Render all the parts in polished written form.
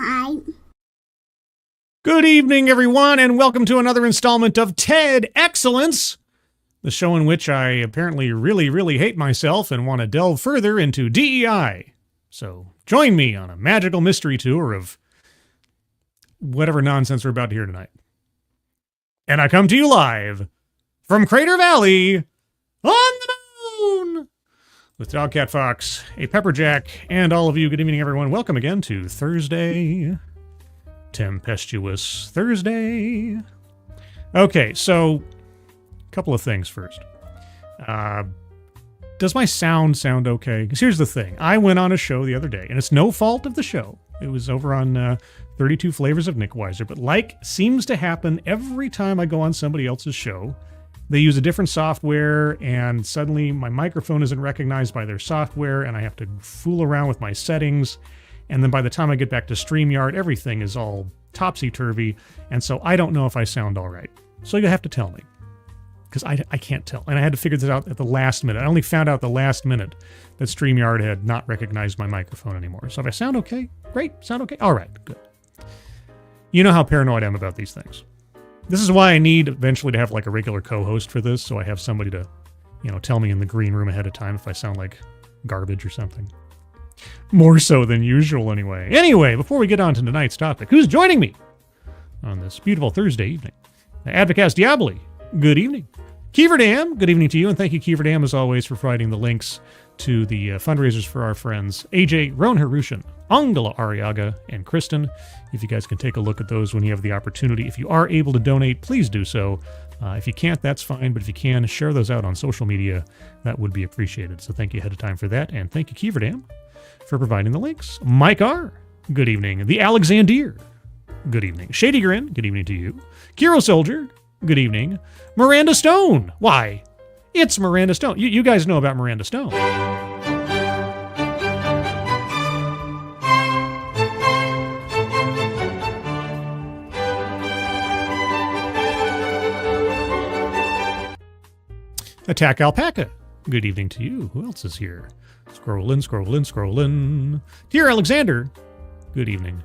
Hi. Good evening, everyone, and welcome to another installment of TED Excellence, the show in which I apparently really hate myself and want to delve further into D.E.I. So join me on a magical mystery tour of whatever nonsense we're about to hear tonight. And I come to you live from Crater Valley on the moon with Dogcat Fox, a Pepperjack, and all of you. Good evening, everyone. Welcome again to Thursday. Tempestuous Thursday. Okay, so a couple of things first. Does my sound okay? Because here's the thing. I went on a show the other day, and it's no fault of the show. It was over on 32 Flavors of Nick Weiser, but like seems to happen every time I go on somebody else's show, they use a different software, and suddenly my microphone isn't recognized by their software, and I have to fool around with my settings. And then by the time I get back to StreamYard, everything is all topsy-turvy, and so I don't know if I sound all right. So you have to tell me, because I can't tell. And I had to figure this out at the last minute. I only found out the last minute that StreamYard had not recognized my microphone anymore. So if I sound okay, great. Sound okay? All right, good. You know how paranoid I am about these things. This is why I need eventually to have like a regular co-host for this, so I have somebody to, tell me in the green room ahead of time if I sound like garbage or something. More so than usual, anyway. Anyway, before we get on to tonight's topic, who's joining me on this beautiful Thursday evening? Advocast Diaboli, good evening. Kiever Dam, good evening to you, and thank you, Kiever Dam, as always, for providing the links to the fundraisers for our friends AJ, Ron Harushan, Angela Ariaga, and Kristen. If you guys can take a look at those when you have the opportunity. If you are able to donate, please do so. If you can't, that's fine, but if you can, share those out on social media. That would be appreciated. So thank you ahead of time for that, and thank you, Kiever Dam, for providing the links. Mike R., good evening. The Alexander, good evening. Shady Grin, good evening to you. Kiro Soldier, good evening. Miranda Stone, why? It's Miranda Stone. You guys know about Miranda Stone. Attack Alpaca, good evening to you. Who else is here? Scrolling. Dear Alexander, good evening.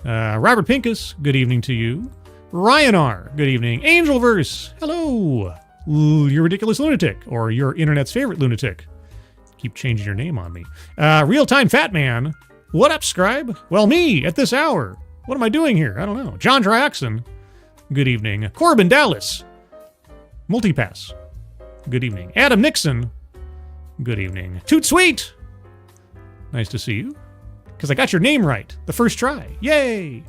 Robert Pincus, good evening to you. Ryan R., good evening. Angelverse, hello. You're ridiculous lunatic, or your internet's favorite lunatic. Keep changing your name on me. Real-time Fat Man, what up, Scribe? Well, me, at this hour. What am I doing here? I don't know. John Dryaxon, good evening. Corbin Dallas, Multipass, good evening. Adam Nixon, good evening. Toot Sweet, nice to see you, because I got your name right the first try. Yay!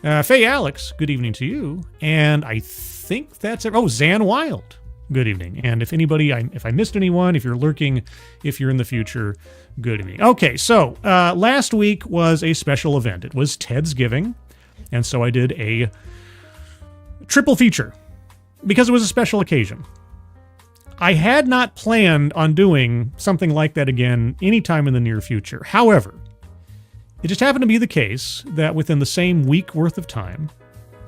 Faye Alex, good evening to you. And I think that's it. Oh, Zan Wild, good evening. And if anybody, if I missed anyone, if you're lurking, if you're in the future, good evening. Okay, so last week was a special event. It was Ted's Giving, and so I did a triple feature because it was a special occasion. I had not planned on doing something like that again anytime in the near future. However, it just happened to be the case that within the same week worth of time,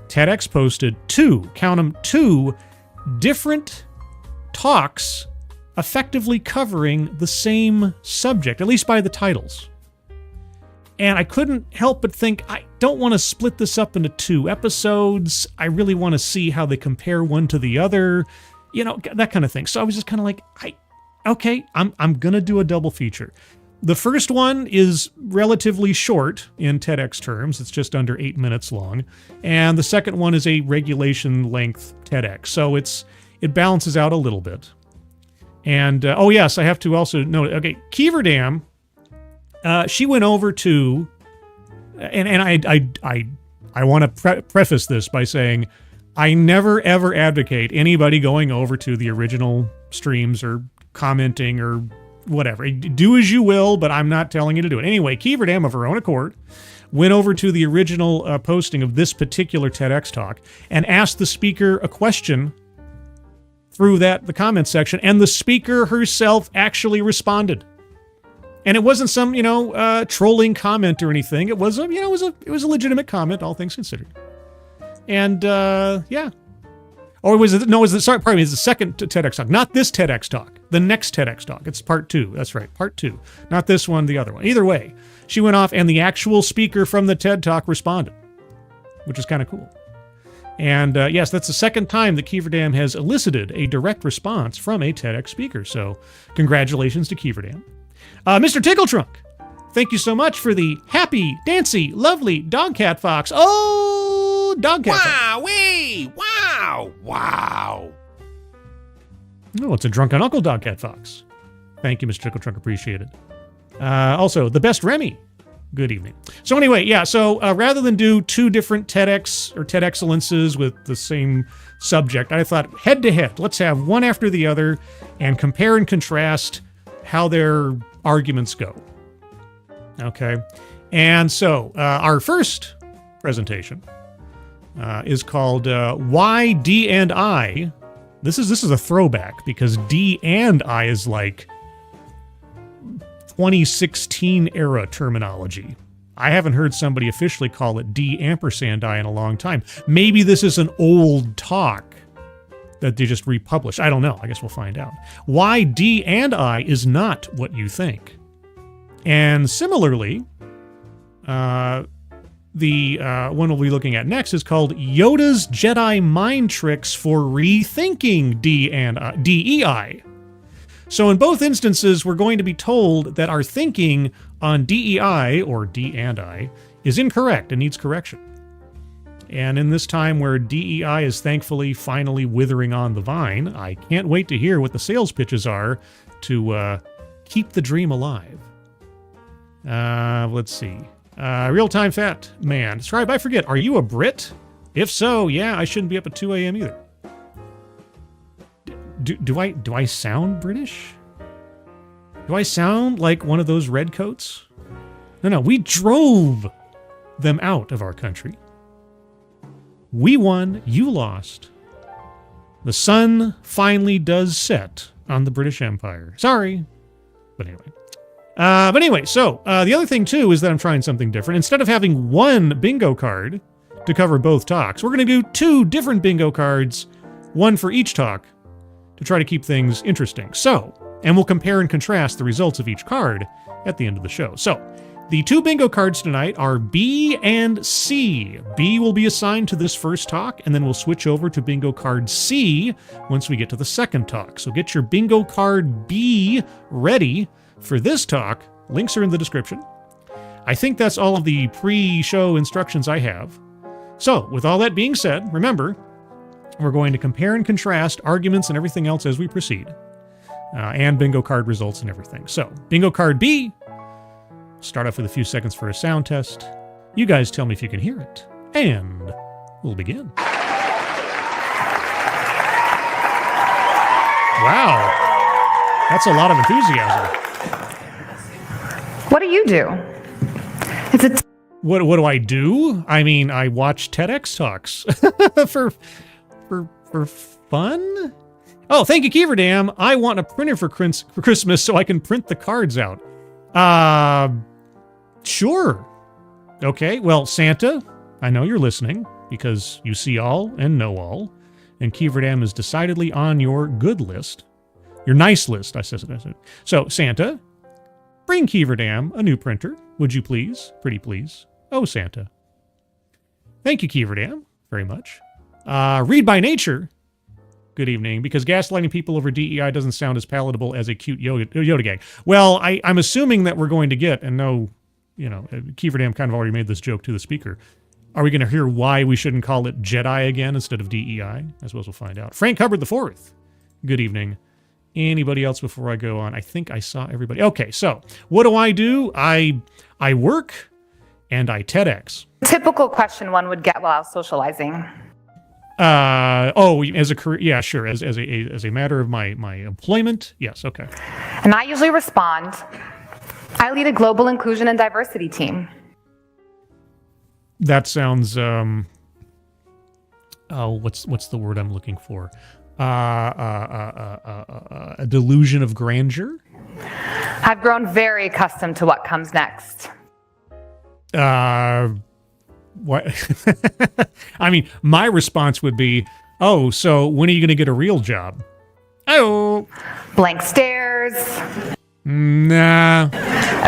TEDx posted two different talks effectively covering the same subject, at least by the titles. And I couldn't help but think, I don't want to split this up into 2 episodes. I really want to see how they compare one to the other. That kind of thing. So I was just kind of like, I'm going to do a double feature. The first one is relatively short in TEDx terms. It's just under 8 minutes long. And the second one is a regulation length TEDx. So it balances out a little bit. And, yes, I have to also note, Kiever Dam, she went over to, and I want to preface this by saying, I never, ever advocate anybody going over to the original streams or commenting or whatever. Do as you will, but I'm not telling you to do it. Anyway, Kiever Dam, of her own accord, went over to the original posting of this particular TEDx talk and asked the speaker a question through the comment section, and the speaker herself actually responded. And it wasn't some, trolling comment or anything. It was a legitimate comment, all things considered. And, yeah. Or was it, no, it's the second TEDx talk. Not this TEDx talk. The next TEDx talk. It's part 2. That's right, part 2. Not this one, the other one. Either way, she went off, and the actual speaker from the TED Talk responded, which is kind of cool. And yes, that's the second time that Keeverdam has elicited a direct response from a TEDx speaker. So congratulations to Keeverdam. Mr. Tickletrunk, thank you so much for the happy, dancy, lovely Dogcat Fox. Oh, Dogcat Fox. Wow-wee! Wow! Wow! Oh, it's a drunken Uncle Dogcat Fox. Thank you, Mr. Tickletrunk. Appreciate it. Also, the best Remy. Good evening. So anyway, yeah, so rather than do two different TEDx or TED Excellences with the same subject, I thought head-to-head, let's have one after the other and compare and contrast how their arguments go. Okay? And so our first presentation is called Why D&I. This is a throwback because D&I is like 2016 era terminology. I haven't heard somebody officially call it D&I in a long time. Maybe this is an old talk that they just republished. I don't know. I guess we'll find out. Why D&I is not what you think. And similarly, the one we'll be looking at next is called Yoda's Jedi Mind Tricks for Rethinking D.E.I. So in both instances, we're going to be told that our thinking on D.E.I. or D&I is incorrect and needs correction. And in this time where D.E.I. is thankfully finally withering on the vine, I can't wait to hear what the sales pitches are to keep the dream alive. Let's see. Real-time fat man. Scribe, I forget, are you a Brit? If so, yeah, I shouldn't be up at 2 a.m. either. Do I sound British? Do I sound like one of those redcoats? No, we drove them out of our country. We won, you lost. The sun finally does set on the British Empire. Sorry. But anyway. So the other thing, too, is that I'm trying something different. Instead of having one bingo card to cover both talks, we're going to do two different bingo cards, one for each talk, to try to keep things interesting. So, and we'll compare and contrast the results of each card at the end of the show. So, the two bingo cards tonight are B and C. B will be assigned to this first talk, and then we'll switch over to bingo card C once we get to the second talk. So get your bingo card B ready for this talk. Links are in the description. I think that's all of the pre-show instructions I have. So, with all that being said, remember, we're going to compare and contrast arguments and everything else as we proceed, and bingo card results and everything. So, bingo card B, start off with a few seconds for a sound test. You guys tell me if you can hear it, and we'll begin. Wow, that's a lot of enthusiasm. What do you do? What do I do? I mean, I watch TEDx talks for fun? Oh, thank you, Keeverdam. I want a printer for Christmas so I can print the cards out. Sure. Okay, well, Santa, I know you're listening because you see all and know all, and Keeverdam is decidedly on your good list. Your nice list, I said. So, Santa, bring Keeverdam a new printer, would you please? Pretty please. Oh, Santa. Thank you, Keeverdam, very much. Read by nature. Good evening. Because gaslighting people over DEI doesn't sound as palatable as a cute Yoda gag. Well, I'm assuming that we're going to get, and no, Keeverdam kind of already made this joke to the speaker. Are we going to hear why we shouldn't call it Jedi again instead of DEI? I suppose we'll find out. Frank Hubbard IV. Good evening. Anybody else before I go on? I think I saw everybody. Okay, so what do? I work and I TEDx. Typical question one would get while socializing. As a career, yeah, sure. As a matter of my employment, yes, okay. And I usually respond, I lead a global inclusion and diversity team. That sounds what's the word I'm looking for? A delusion of grandeur? I've grown very accustomed to what comes next. What? I mean, my response would be, oh, so when are you going to get a real job? Oh. Blank stares. Nah.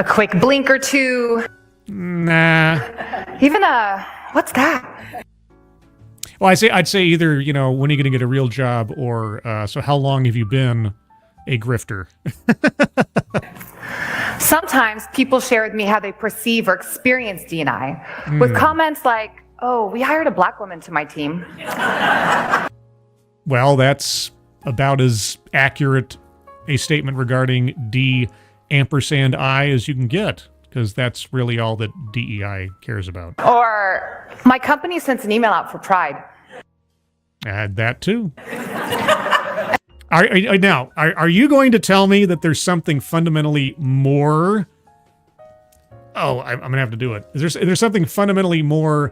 a quick blink or two. Nah. Even what's that? Well, I'd say either, when are you going to get a real job, or so how long have you been a grifter? Sometimes people share with me how they perceive or experience D&I with comments like, "Oh, we hired a black woman to my team." Well, that's about as accurate a statement regarding D&I as you can get, because that's really all that DEI cares about. Or, "My company sent an email out for Pride." Add that too. Are you going to tell me that there's something fundamentally more? Oh, I'm going to have to do it. Is there something fundamentally more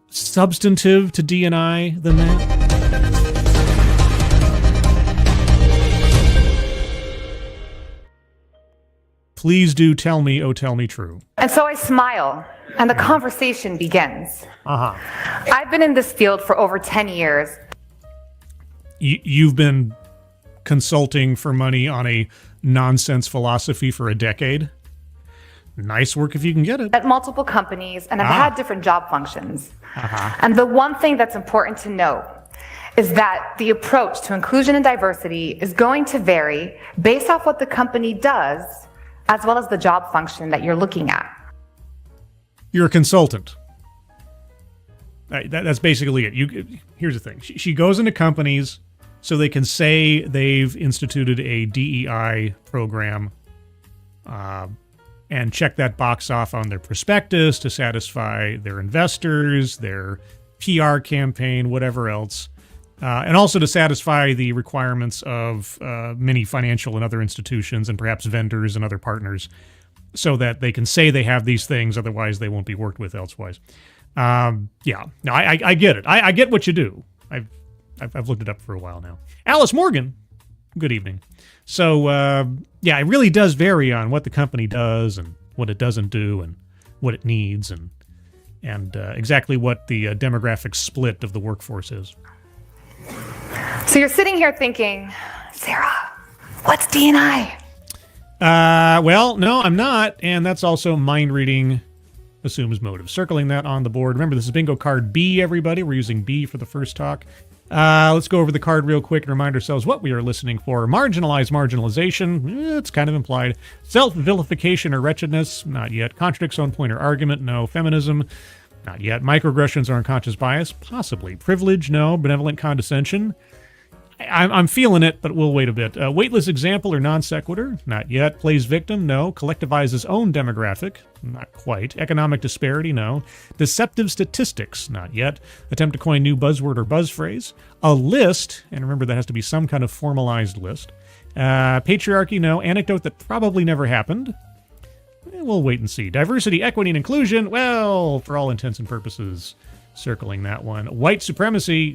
substantive to D&I than that? Please do tell me, oh, tell me true. And so I smile, and the conversation begins. I've been in this field for over 10 years. You've been consulting for money on a nonsense philosophy for a decade? Nice work if you can get it. At multiple companies, and I've had different job functions. And the one thing that's important to note is that the approach to inclusion and diversity is going to vary based off what the company does, as well as the job function that you're looking at. You're a consultant. That's basically it. Here's the thing. She goes into companies so they can say they've instituted a DEI program and check that box off on their prospectus to satisfy their investors, their PR campaign, whatever else, and also to satisfy the requirements of many financial and other institutions and perhaps vendors and other partners, so that they can say they have these things, otherwise they won't be worked with elsewise. I get it. I get what you do. I've looked it up for a while now. Alice Morgan, good evening. So, it really does vary on what the company does and what it doesn't do and what it needs and exactly what the demographic split of the workforce is. So you're sitting here thinking, "Sarah, what's D&I?" Well, no, I'm not. And that's also mind reading assumes motive. Circling that on the board. Remember, this is bingo card B, everybody. We're using B for the first talk. Let's go over the card real quick and remind ourselves what we are listening for. Marginalization. It's kind of implied. Self-vilification or wretchedness. Not yet. Contradicts own point or argument. No. Feminism. Not yet. Microaggressions or unconscious bias. Possibly. Privilege. No. Benevolent condescension. I'm feeling it, but we'll wait a bit. Weightless example or non sequitur? Not yet. Plays victim? No. Collectivizes own demographic? Not quite. Economic disparity? No. Deceptive statistics? Not yet. Attempt to coin new buzzword or buzz phrase? A list, and remember that has to be some kind of formalized list. Patriarchy? No. Anecdote that probably never happened? We'll wait and see. Diversity, equity, and inclusion? Well, for all intents and purposes, circling that one. White supremacy?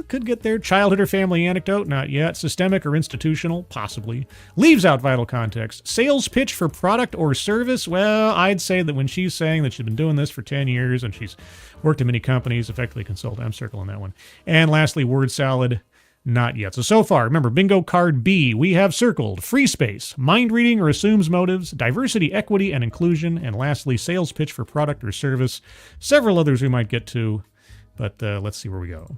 Could get there. Childhood or family anecdote? Not yet. Systemic or institutional? Possibly. Leaves out vital context. Sales pitch for product or service? Well, I'd say that when she's saying that she's been doing this for 10 years and she's worked in many companies, effectively consultant, I'm circling that one. And lastly, word salad? Not yet. So far, remember, bingo card B, we have circled free space, mind reading or assumes motives, diversity, equity, and inclusion, and lastly, sales pitch for product or service. Several others we might get to, but let's see where we go.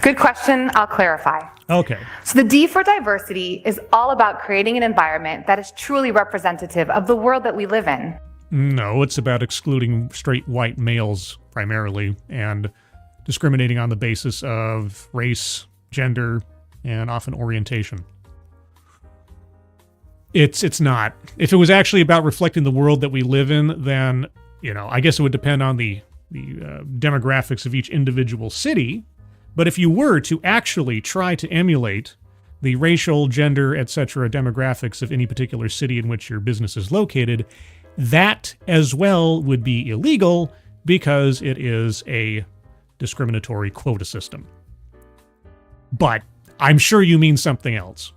Good question. I'll clarify. Okay. So the D for diversity is all about creating an environment that is truly representative of the world that we live in. No, it's about excluding straight white males primarily and discriminating on the basis of race, gender, and often orientation. It's not. If it was actually about reflecting the world that we live in, then, I guess it would depend on the demographics of each individual city. But if you were to actually try to emulate the racial, gender, etc. demographics of any particular city in which your business is located, that as well would be illegal because it is a discriminatory quota system. But I'm sure you mean something else.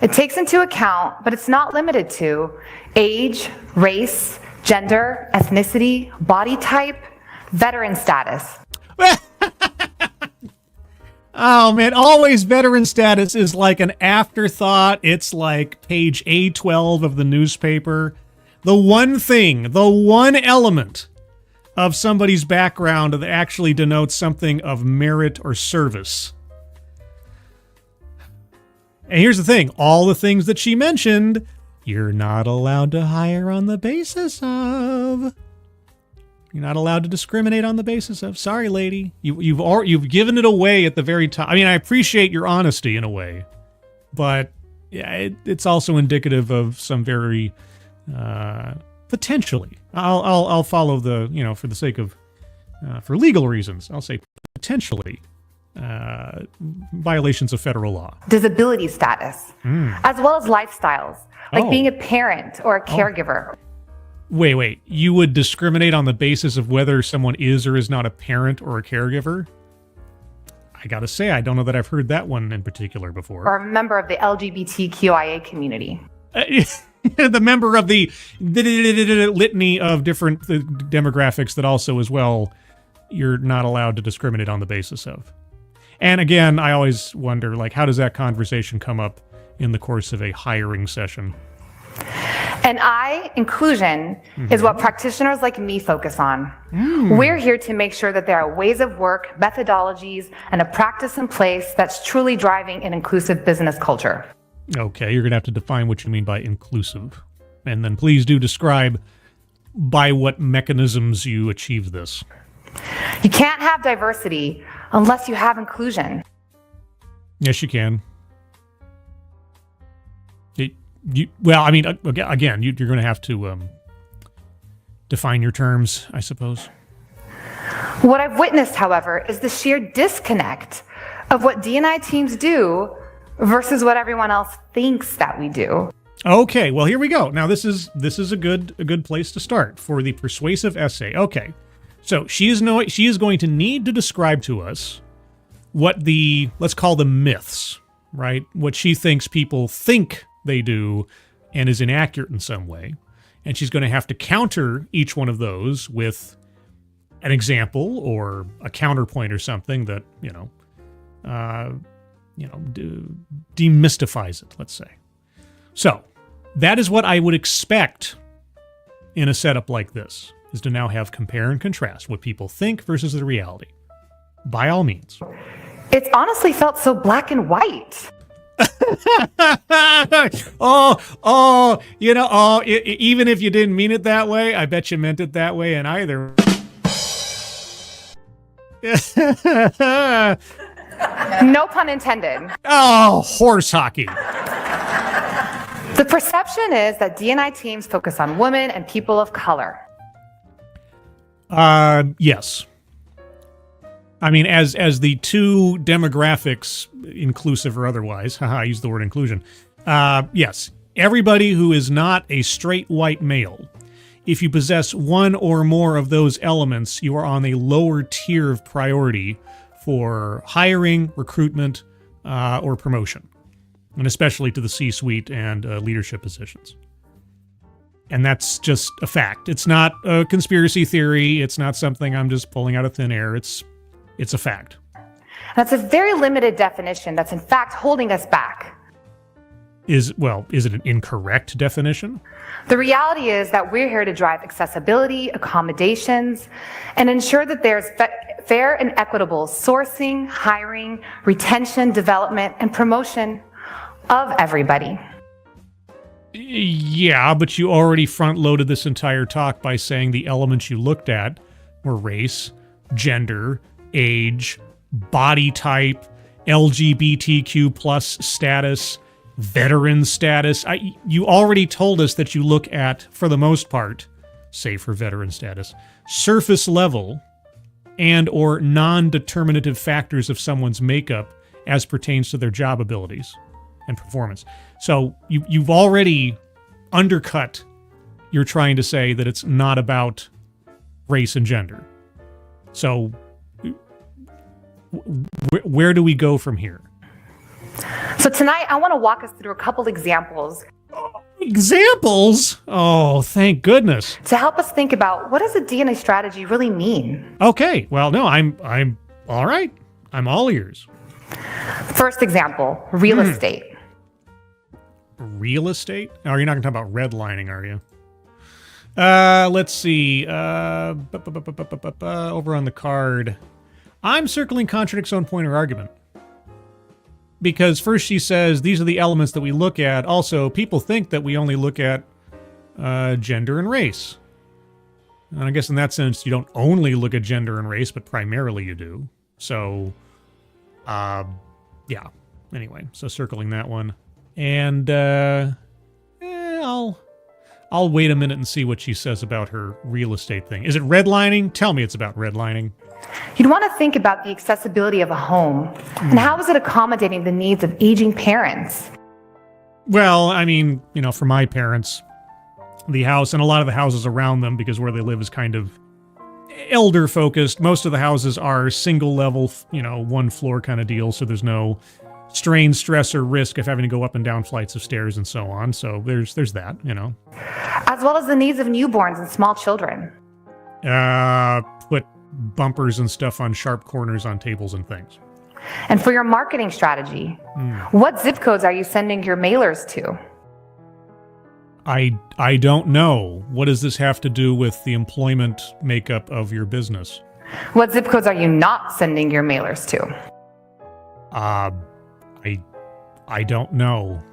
It takes into account, but it's not limited to, age, race, gender, ethnicity, body type, veteran status. Oh man, always veteran status is like an afterthought. It's like page A12 of the newspaper. the one thing, the one element of somebody's background that actually denotes something of merit or service. And here's the thing, all the things that she mentioned, you're not allowed to hire on the basis of. You're not allowed to discriminate on the basis of. Sorry, lady. You've given it away at the very top. I mean, I appreciate your honesty in a way, but yeah, it's also indicative of some very potentially. I'll follow the, for the sake of for legal reasons, I'll say potentially violations of federal law. Disability status, as well as lifestyles, like being a parent or a caregiver. Wait. You would discriminate on the basis of whether someone is or is not a parent or a caregiver? I gotta say, I don't know that I've heard that one in particular before. Or a member of the LGBTQIA community. The member of the litany of different demographics that also, as well, you're not allowed to discriminate on the basis of. And again, I always wonder, how does that conversation come up in the course of a hiring session? And inclusion is what practitioners like me focus on. We're here to make sure that there are ways of work, methodologies, and a practice in place that's truly driving an inclusive business culture. Okay, you're going to have to define what you mean by inclusive. And then please do describe by what mechanisms you achieve this. You can't have diversity unless you have inclusion. Yes, you can. Again, you're going to have to define your terms, I suppose. What I've witnessed, however, is the sheer disconnect of what D&I teams do versus what everyone else thinks that we do. Okay, well, here we go. Now, this is a good place to start for the persuasive essay. Okay, so she is going to need to describe to us what let's call them myths, right? What she thinks people think they do and is inaccurate in some way. And she's going to have to counter each one of those with an example or a counterpoint or something that, demystifies it, let's say. So that is what I would expect in a setup like this, is to now have compare and contrast what people think versus the reality. By all means. It's honestly felt so black and white. Even if you didn't mean it that way, I bet you meant it that way in either. No pun intended. Oh, horse hockey. The perception is that D&I teams focus on women and people of color. Yes. I mean, as the two demographics, inclusive or otherwise, I use the word inclusion, yes, everybody who is not a straight white male, if you possess one or more of those elements, you are on a lower tier of priority for hiring, recruitment, or promotion, and especially to the C-suite and leadership positions. And that's just a fact. It's not a conspiracy theory. It's not something I'm just pulling out of thin air. It's a fact. That's a very limited definition that's in fact holding us back. Is it an incorrect definition? The reality is that we're here to drive accessibility, accommodations, and ensure that there's fair and equitable sourcing, hiring, retention, development, and promotion of everybody. Yeah, but you already front-loaded this entire talk by saying the elements you looked at were race, gender, age, body type, LGBTQ plus status, veteran status. You already told us that you look at, for the most part, save for veteran status, surface level and or non-determinative factors of someone's makeup as pertains to their job abilities and performance. So you've already undercut you're trying to say that it's not about race and gender. So where do we go from here? So tonight, I want to walk us through a couple examples. Examples? Oh, thank goodness. To help us think about, what does a D&I strategy really mean? Okay, well, no, I'm all right. I'm all ears. First example, real estate. Real estate? Oh, you're not going to talk about redlining, are you? Let's see. Over on the card. I'm circling contradicts own point or argument. Because first she says, these are the elements that we look at. Also, people think that we only look at gender and race. And I guess in that sense, you don't only look at gender and race, but primarily you do. So, yeah. Anyway, so circling that one. And I'll wait a minute and see what she says about her real estate thing. Is it redlining? Tell me it's about redlining. You'd want to think about the accessibility of a home and how is it accommodating the needs of aging parents? Well, I mean, you know, for my parents, the house and a lot of the houses around them, because where they live is kind of elder focused. Most of the houses are single level, you know, one floor kind of deal. So there's no strain, stress, or risk of having to go up and down flights of stairs and so on. So there's that, you know. As well as the needs of newborns and small children. Put bumpers and stuff on sharp corners on tables and things. And for your marketing strategy, what zip codes are you sending your mailers to? I don't know. What does this have to do with the employment makeup of your business? What zip codes are you not sending your mailers to? I don't know.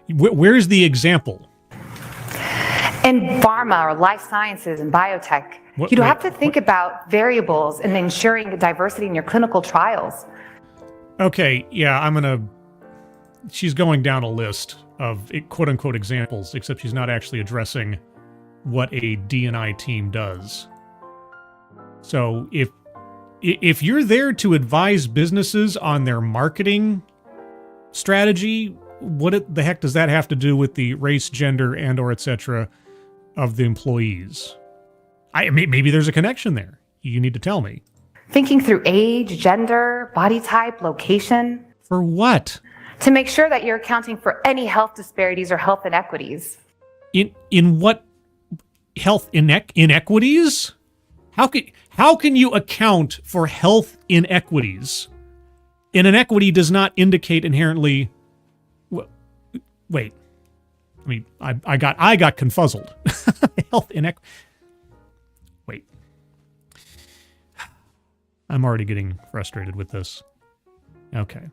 Where's the example? In pharma or life sciences and biotech, you'd have to think about variables in ensuring diversity in your clinical trials. Okay, yeah, she's going down a list of quote-unquote examples, except she's not actually addressing what a D.E.I team does. So if you're there to advise businesses on their marketing strategy, what the heck does that have to do with the race, gender, and or etc. of the employees? Maybe there's a connection there. You need to tell me. Thinking through age, gender, body type, location. For what? To make sure that you're accounting for any health disparities or health inequities. In what health inequities? How can you account for health inequities? An inequity does not indicate inherently. Wait. I mean, I got confuzzled. Health inequity. Wait. I'm already getting frustrated with this. Okay.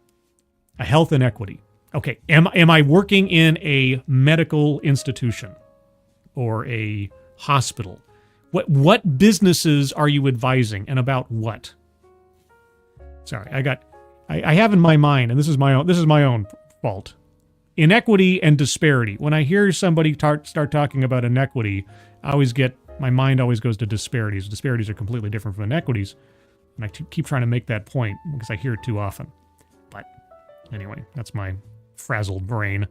A health inequity. Okay. Am I working in a medical institution or a hospital? What businesses are you advising and about what? Sorry, I have in my mind, and this is my own fault. Inequity and disparity. When I hear somebody start talking about inequity, my mind always goes to disparities. Disparities are completely different from inequities, and I keep trying to make that point because I hear it too often. But anyway, that's my frazzled brain.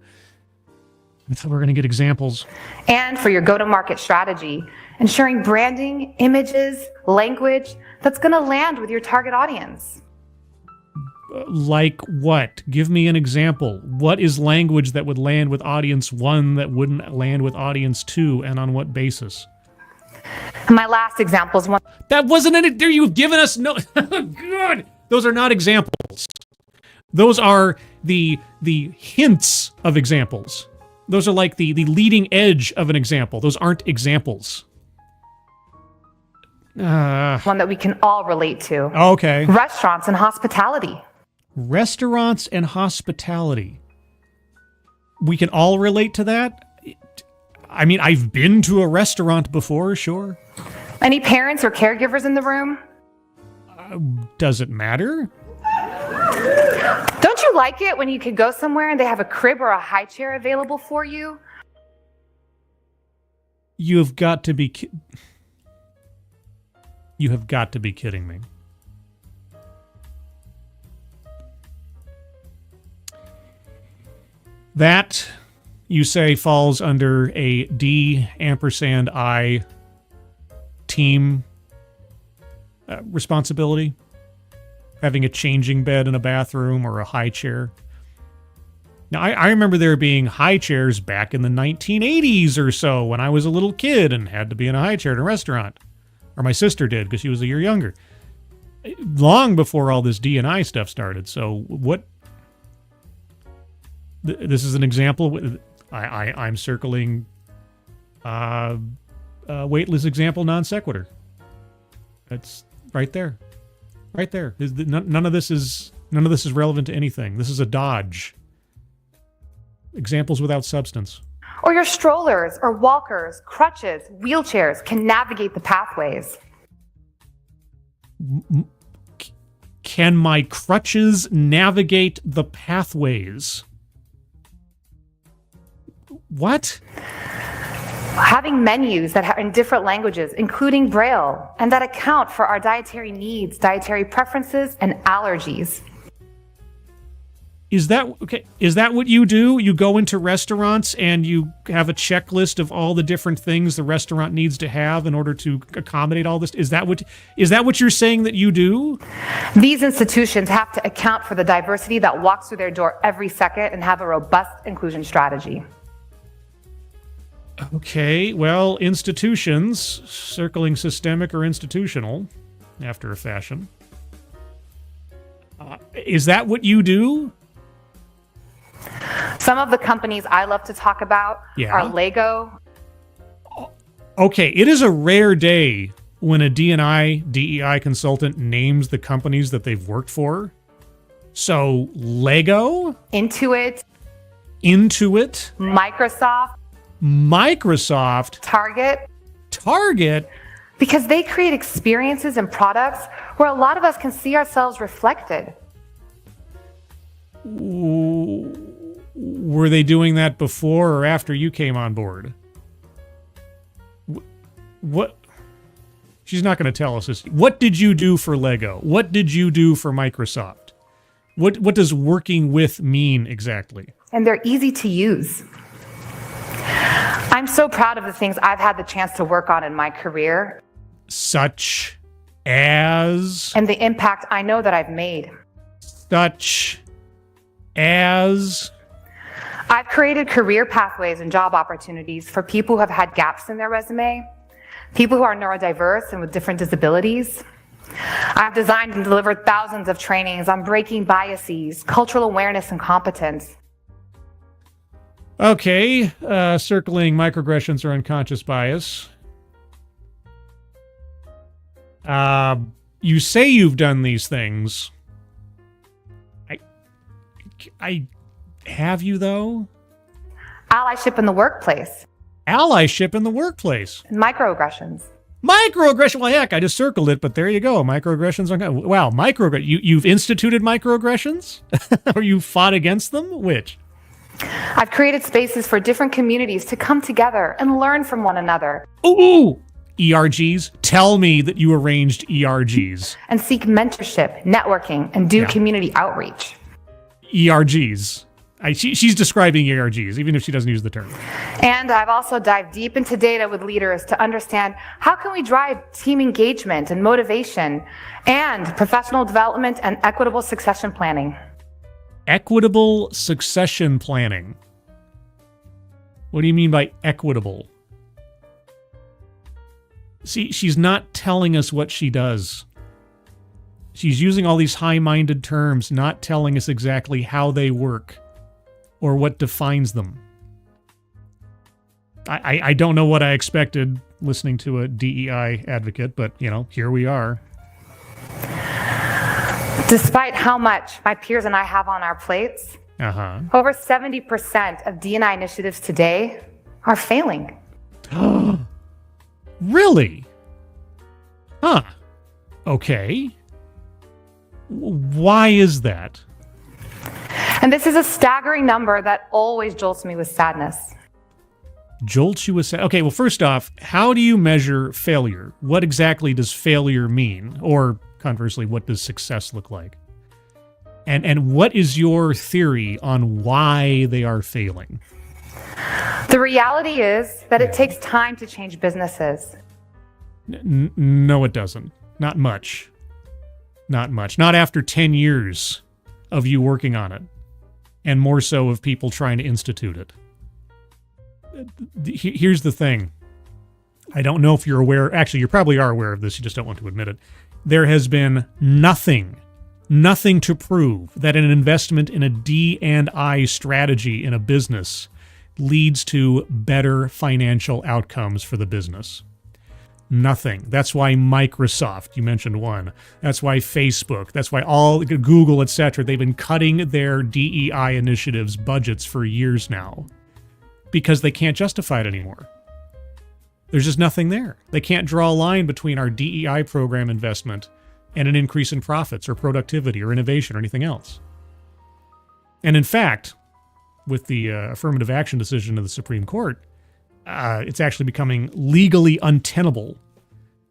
That's how we're going to get examples. And for your go-to-market strategy, ensuring branding, images, language that's going to land with your target audience. Like what? Give me an example. What is language that would land with audience 1 that wouldn't land with audience 2, and on what basis? My last example is one. That wasn't any. There, you've given us no. Good. Those are not examples. Those are the hints of examples. Those are like the leading edge of an example. Those aren't examples. One that we can all relate to. Okay. Restaurants and hospitality. Restaurants and hospitality. We can all relate to that? I mean, I've been to a restaurant before, sure. Any parents or caregivers in the room? Does it matter? Don't you like it when you could go somewhere and they have a crib or a high chair available for you? You have got to be kidding me. That, you say, falls under a D.E.I team responsibility? Having a changing bed in a bathroom or a high chair? Now, I remember there being high chairs back in the 1980s or so when I was a little kid and had to be in a high chair at a restaurant. Or my sister did because she was a year younger. Long before all this D.E.I stuff started. So what... This is an example. I'm circling weightless example non sequitur. That's right there. Right there. None of this is relevant to anything. This is a dodge. Examples without substance. Or your strollers or walkers, crutches, wheelchairs can navigate the pathways. Can my crutches navigate the pathways? What? Having menus that are in different languages, including Braille, and that account for our dietary needs, dietary preferences, and allergies. Is that okay? Is that what you do? You go into restaurants and you have a checklist of all the different things the restaurant needs to have in order to accommodate all this? Is that what you're saying that you do? These institutions have to account for the diversity that walks through their door every second and have a robust inclusion strategy. Okay, well, institutions, circling systemic or institutional, after a fashion. Is that what you do? Some of the companies I love to talk about are Lego. Okay, it is a rare day when a D.E.I consultant names the companies that they've worked for. So, Lego? Intuit. Microsoft. Target. Because they create experiences and products where a lot of us can see ourselves reflected. Were they doing that before or after you came on board? What? She's not going to tell us this. What did you do for Lego? What did you do for Microsoft? What does working with mean exactly? And they're easy to use. I'm so proud of the things I've had the chance to work on in my career. Such as? And the impact I know that I've made. Such as? I've created career pathways and job opportunities for people who have had gaps in their resume, people who are neurodiverse and with different disabilities. I've designed and delivered thousands of trainings on breaking biases, cultural awareness, and competence. Okay, circling microaggressions or unconscious bias. You say you've done these things. I have you, though? Allyship in the workplace. Allyship in the workplace. And microaggressions. Microaggression. Well, heck, I just circled it, but there you go. Microaggressions. Wow, you've instituted microaggressions? Or you fought against them? Which? I've created spaces for different communities to come together and learn from one another. Ooh! ERGs? Tell me that you arranged ERGs. And seek mentorship, networking, and do community outreach. ERGs. She's describing ERGs, even if she doesn't use the term. And I've also dived deep into data with leaders to understand how can we drive team engagement and motivation and professional development and equitable succession planning. Equitable succession planning. What do you mean by equitable? See, she's not telling us what she does. She's using all these high-minded terms, not telling us exactly how they work or what defines them. I don't know what I expected listening to a DEI advocate, but, here we are. Despite how much my peers and I have on our plates, over 70% of D&I initiatives today are failing. Really? Huh. Okay. Why is that? And this is a staggering number that always jolts me with sadness. Jolts you with sadness? Okay, well, first off, how do you measure failure? What exactly does failure mean? Or conversely, what does success look like? And what is your theory on why they are failing? The reality is that it takes time to change businesses. No, it doesn't. Not much. Not much. Not after 10 years of you working on it. And more so of people trying to institute it. Here's the thing. I don't know if you're aware. Actually, you probably are aware of this. You just don't want to admit it. There has been nothing to prove that an investment in a D&I strategy in a business leads to better financial outcomes for the business. Nothing. That's why Microsoft, you mentioned one. That's why Facebook. That's why all Google, etc. They've been cutting their DEI initiatives budgets for years now because they can't justify it anymore. There's just nothing there. They can't draw a line between our DEI program investment and an increase in profits or productivity or innovation or anything else. And in fact, with the affirmative action decision of the Supreme Court, it's actually becoming legally untenable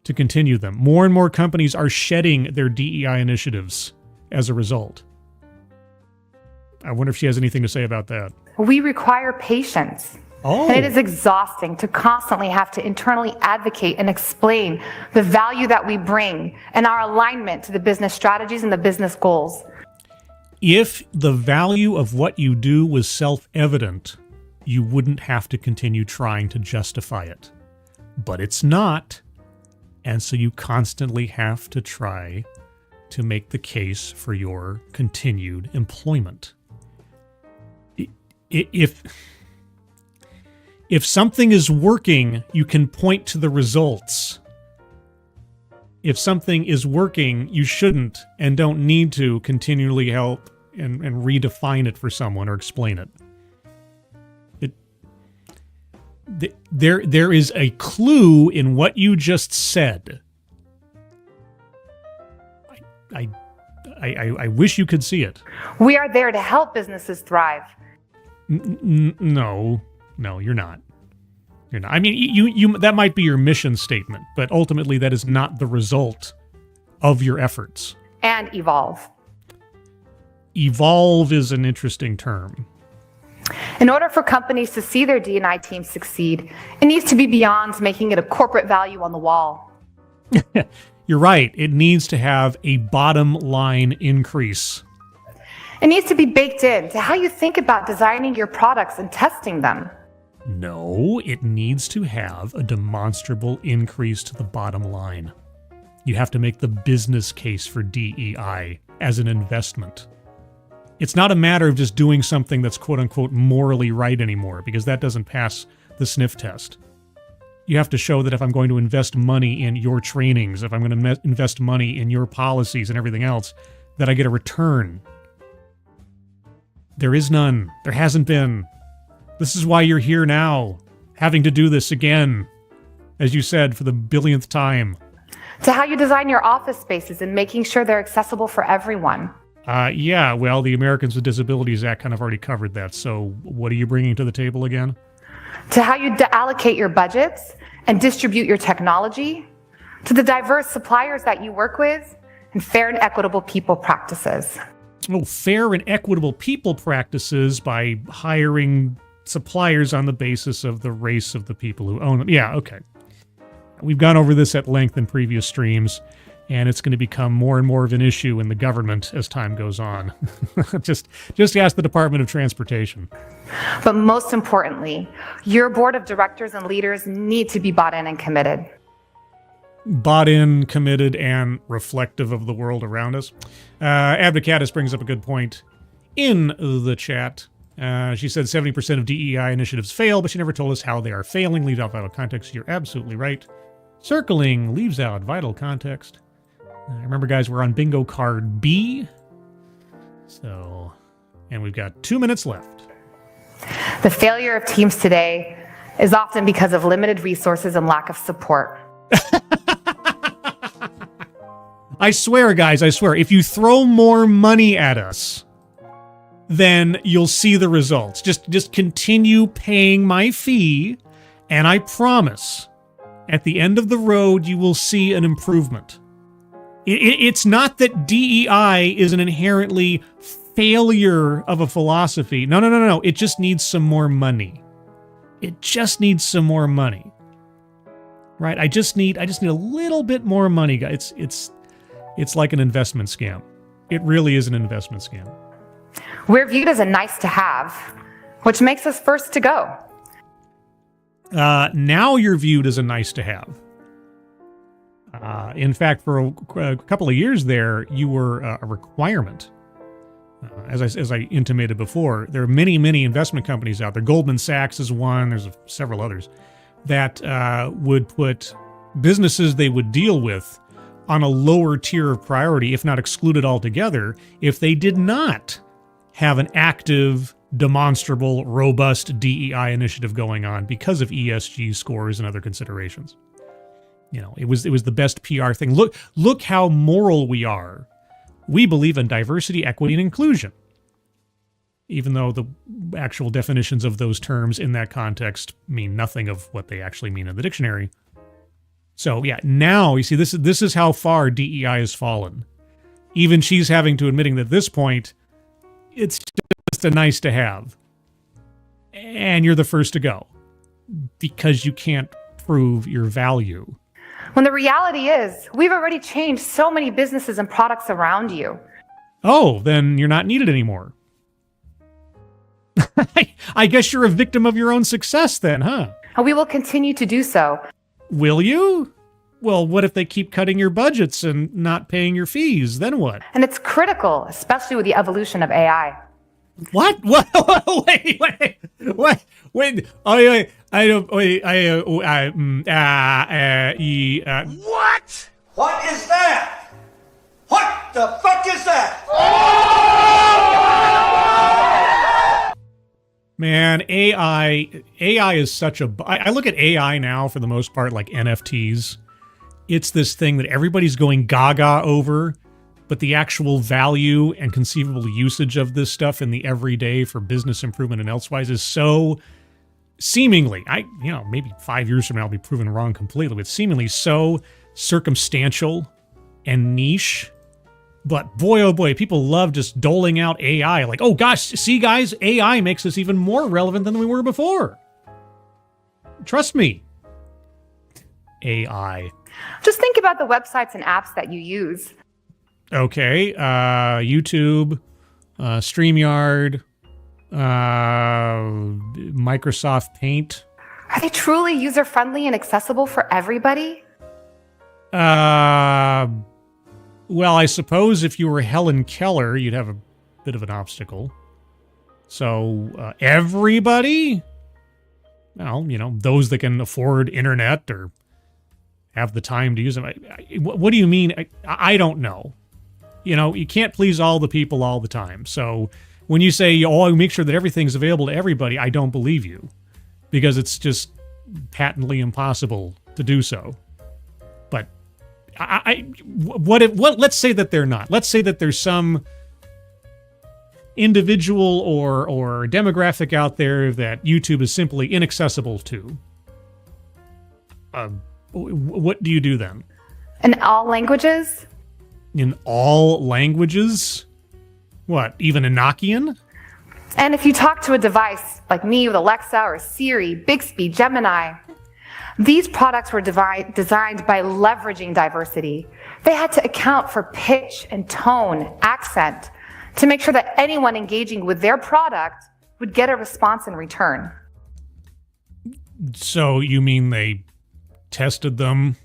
to continue them. More and more companies are shedding their DEI initiatives as a result. I wonder if she has anything to say about that. We require patience. Oh. And it is exhausting to constantly have to internally advocate and explain the value that we bring and our alignment to the business strategies and the business goals. If the value of what you do was self-evident, you wouldn't have to continue trying to justify it. But it's not, and so you constantly have to try to make the case for your continued employment. If something is working, you can point to the results. If something is working, you shouldn't and don't need to continually help and redefine it for someone or explain it. There is a clue in what you just said. I wish you could see it. We are there to help businesses thrive. No, you're not. You're not. I mean, you that might be your mission statement, but ultimately that is not the result of your efforts. And evolve. Evolve is an interesting term. In order for companies to see their D&I team succeed, it needs to be beyond making it a corporate value on the wall. You're right. It needs to have a bottom line increase. It needs to be baked in to how you think about designing your products and testing them. No, it needs to have a demonstrable increase to the bottom line. You have to make the business case for DEI as an investment. It's not a matter of just doing something that's quote-unquote morally right anymore, because that doesn't pass the sniff test. You have to show that if I'm going to invest money in your trainings, if I'm going to invest money in your policies and everything else, that I get a return. There is none. There hasn't been. This is why you're here now, having to do this again, as you said, for the billionth time. To how you design your office spaces and making sure they're accessible for everyone. Yeah, well, the Americans with Disabilities Act kind of already covered that, so what are you bringing to the table again? To how you allocate your budgets and distribute your technology, to the diverse suppliers that you work with, and fair and equitable people practices. Oh, fair and equitable people practices by hiring suppliers on the basis of the race of the people who own them. Yeah, okay. We've gone over this at length in previous streams, and it's going to become more and more of an issue in the government as time goes on. Just ask the Department of Transportation. But most importantly, your board of directors and leaders need to be bought in and committed. Bought in, committed, and reflective of the world around us. Abdicatus brings up a good point in the chat. She said 70% of DEI initiatives fail, but she never told us how they are failing. Leave out vital context. You're absolutely right. Circling leaves out vital context. Remember, guys, we're on bingo card B. So, and we've got 2 minutes left. The failure of teams today is often because of limited resources and lack of support. I swear, guys, I swear, if you throw more money at us, then you'll see the results. Just continue paying my fee, and I promise, at the end of the road, you will see an improvement. It's not that DEI is an inherently failure of a philosophy. No. It just needs some more money. It just needs some more money. Right? I just need a little bit more money, guys. It's like an investment scam. It really is an investment scam. We're viewed as a nice to have, which makes us first to go. Now you're viewed as a nice to have. In fact, for a couple of years there, you were a requirement. As I intimated before, there are many investment companies out there. Goldman Sachs is one. There's several others that would put businesses they would deal with on a lower tier of priority, if not excluded altogether, if they did not have an active, demonstrable, robust DEI initiative going on because of ESG scores and other considerations. You know, it was the best PR thing. Look how moral we are. We believe in diversity, equity, and inclusion. Even though the actual definitions of those terms in that context mean nothing of what they actually mean in the dictionary. So yeah, now you see this is how far DEI has fallen. Even she's having to admitting that at this point, it's just a nice to have. And you're the first to go because you can't prove your value. When the reality is, we've already changed so many businesses and products around you. Oh, then you're not needed anymore. I guess you're a victim of your own success then, huh? And we will continue to do so. Will you? Well, what if they keep cutting your budgets and not paying your fees? Then what? And it's critical, especially with the evolution of AI. What? What? Wait. I don't. Wait. What? What is that? What the fuck is that? Man, AI is such a... I look at AI now, for the most part, like NFTs. It's this thing that everybody's going gaga over, but the actual value and conceivable usage of this stuff in the everyday for business improvement and elsewise is so seemingly, maybe 5 years from now I'll be proven wrong completely, but seemingly so circumstantial and niche. But boy, oh boy, people love just doling out AI. Like, oh gosh, see guys, AI makes us even more relevant than we were before. Trust me. AI. Just think about the websites and apps that you use. Okay, YouTube, StreamYard, Microsoft Paint. Are they truly user-friendly and accessible for everybody? Well, I suppose if you were Helen Keller, you'd have a bit of an obstacle. So, everybody? Well, those that can afford internet or have the time to use them. What do you mean? I don't know. You can't please all the people all the time. So, when you say, oh, make sure that everything's available to everybody, I don't believe you. Because it's just patently impossible to do so. But let's say that they're not. Let's say that there's some individual or demographic out there that YouTube is simply inaccessible to. What do you do then? In all languages? In all languages? What, even Enochian? And if you talk to a device like me with Alexa or Siri, Bixby, Gemini, these products were designed by leveraging diversity. They had to account for pitch and tone, accent, to make sure that anyone engaging with their product would get a response in return. So you mean they tested them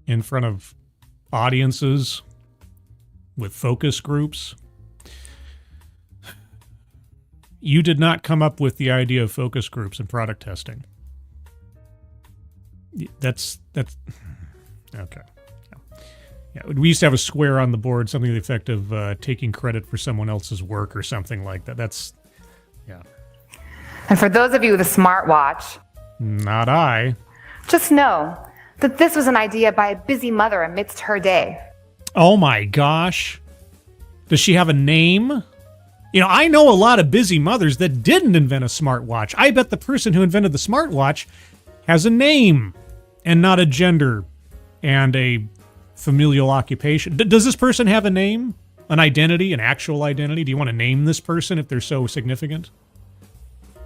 in front of audiences with focus groups? You did not come up with the idea of focus groups and product testing. That's okay. Yeah, we used to have a square on the board, something to the effect of taking credit for someone else's work or something like that. Yeah. And for those of you with a smartwatch, not I. Just know that this was an idea by a busy mother amidst her day. Oh my gosh. Does she have a name? I know a lot of busy mothers that didn't invent a smartwatch. I bet the person who invented the smartwatch has a name and not a gender and a familial occupation. Does this person have a name, an identity, an actual identity? Do you want to name this person if they're so significant?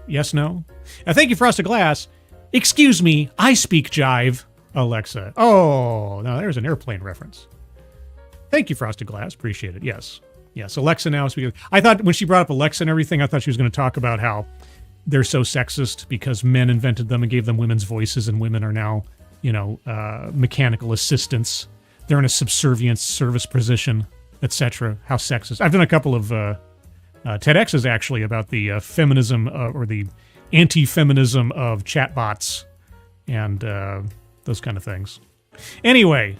Yes, no? Thank you, Frosted Glass. Excuse me, I speak jive, Alexa. Oh, now there's an airplane reference. Thank you, Frosted Glass. Appreciate it. Yes, Alexa now speaks. I thought when she brought up Alexa and everything, I thought she was going to talk about how they're so sexist because men invented them and gave them women's voices, and women are now, mechanical assistants. They're in a subservient service position, etc. How sexist. I've done a couple of TEDx's actually about the feminism or the anti-feminism of chatbots and those kind of things. Anyway,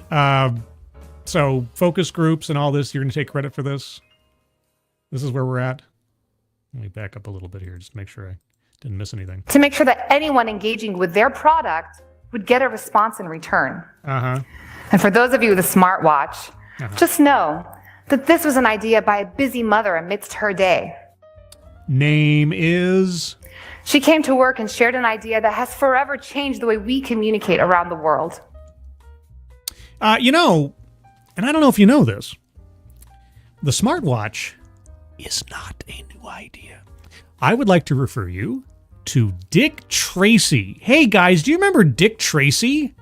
so focus groups and all this, you're going to take credit for this? This is where we're at? Let me back up a little bit here, just to make sure I didn't miss anything. To make sure that anyone engaging with their product would get a response in return. And for those of you with a smartwatch, just know that this was an idea by a busy mother amidst her day. Name is? She came to work and shared an idea that has forever changed the way we communicate around the world. You know, and I don't know if you know this, the smartwatch is not a new idea. I would like to refer you to Dick Tracy. Hey guys, do you remember Dick Tracy?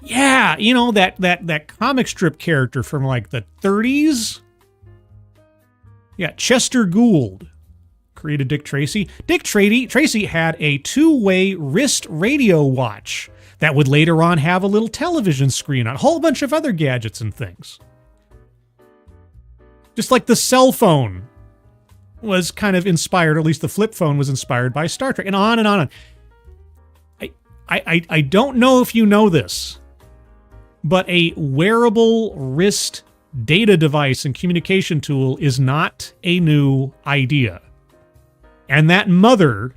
Yeah, you know, that comic strip character from like the 30s? Yeah, Chester Gould created Dick Tracy. Dick Tracy had a two-way wrist radio watch that would later on have a little television screen on a whole bunch of other gadgets and things. Just like the cell phone was kind of inspired, or at least the flip phone was inspired by Star Trek, and on and on. I don't know if you know this, but a wearable wrist data device and communication tool is not a new idea. And that mother,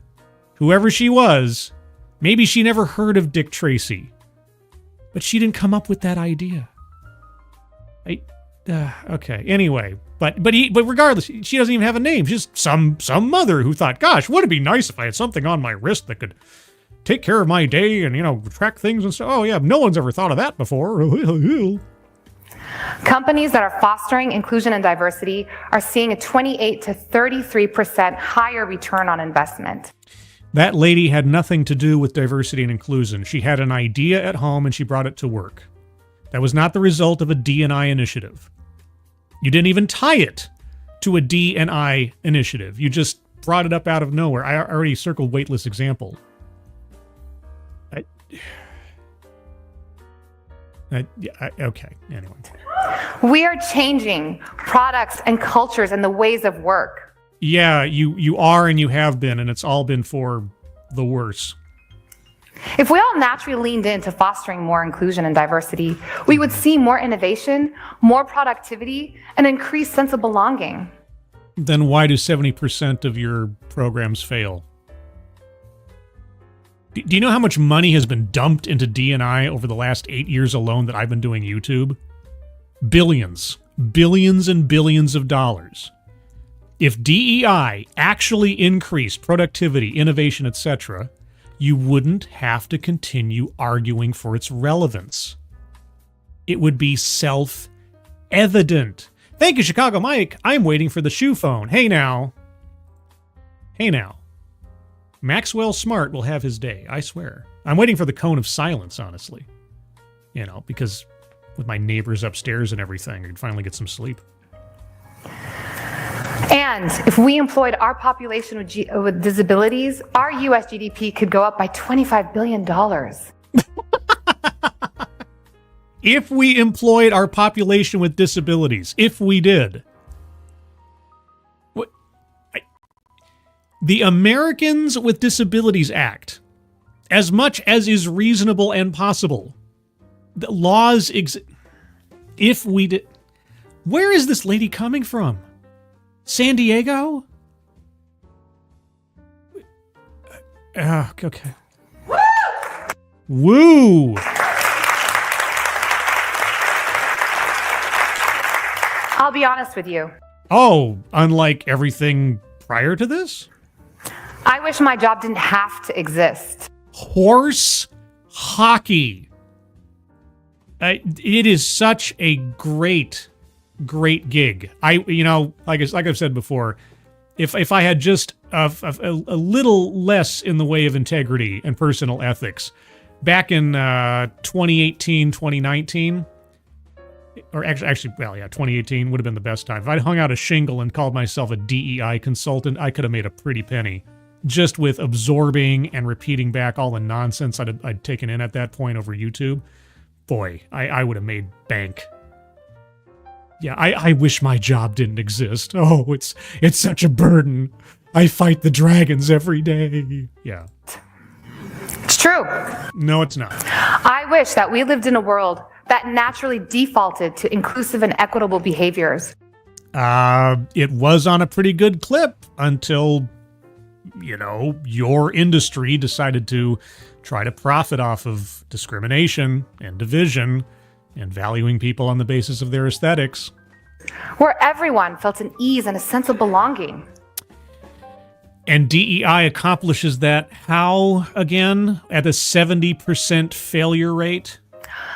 whoever she was, maybe she never heard of Dick Tracy, but she didn't come up with that idea. Okay. Anyway, but regardless, she doesn't even have a name. She's some mother who thought, "Gosh, wouldn't it be nice if I had something on my wrist that could take care of my day and, you know, track things and stuff." Oh yeah, no one's ever thought of that before. Companies that are fostering inclusion and diversity are seeing a 28 to 33% higher return on investment. That lady had nothing to do with diversity and inclusion. She had an idea at home and she brought it to work. That was not the result of a D.E.I. initiative. You didn't even tie it to a D.E.I. initiative. You just brought it up out of nowhere. I already circled weightless example. Okay, anyway. We are changing products and cultures and the ways of work. Yeah, you are and you have been, and it's all been for the worse. If we all naturally leaned into fostering more inclusion and diversity, we would see more innovation, more productivity, and increased sense of belonging. Then why do 70% of your programs fail? Do you know how much money has been dumped into D&I over the last 8 years alone that I've been doing YouTube? Billions. Billions and billions of dollars. If DEI actually increased productivity, innovation, etc., you wouldn't have to continue arguing for its relevance. It would be self-evident. Thank you, Chicago Mike. I'm waiting for the shoe phone. Hey now. Hey now. Maxwell Smart will have his day, I swear. I'm waiting for the cone of silence, honestly. You know, because with my neighbors upstairs and everything, I could finally get some sleep. And if we employed our population with disabilities, our U.S. GDP could go up by $25 billion. If we employed our population with disabilities, if we did. The Americans with Disabilities Act, as much as is reasonable and possible, the laws exist. If we did. Where is this lady coming from? San Diego? Okay. Woo! I'll be honest with you. Oh, unlike everything prior to this? I wish my job didn't have to exist. Horse hockey. It is such a great gig. Like I've said before, if I had just a little less in the way of integrity and personal ethics, back in 2018, 2019, or actually, 2018 would have been the best time. If I'd hung out a shingle and called myself a DEI consultant, I could have made a pretty penny just with absorbing and repeating back all the nonsense I'd taken in at that point over YouTube. Boy, I would have made bank. Yeah, I wish my job didn't exist. Oh, it's such a burden. I fight the dragons every day. Yeah. It's true. No, it's not. I wish that we lived in a world that naturally defaulted to inclusive and equitable behaviors. It was on a pretty good clip until, your industry decided to try to profit off of discrimination and division and valuing people on the basis of their aesthetics. Where everyone felt an ease and a sense of belonging. And DEI accomplishes that how, again? At a 70% failure rate?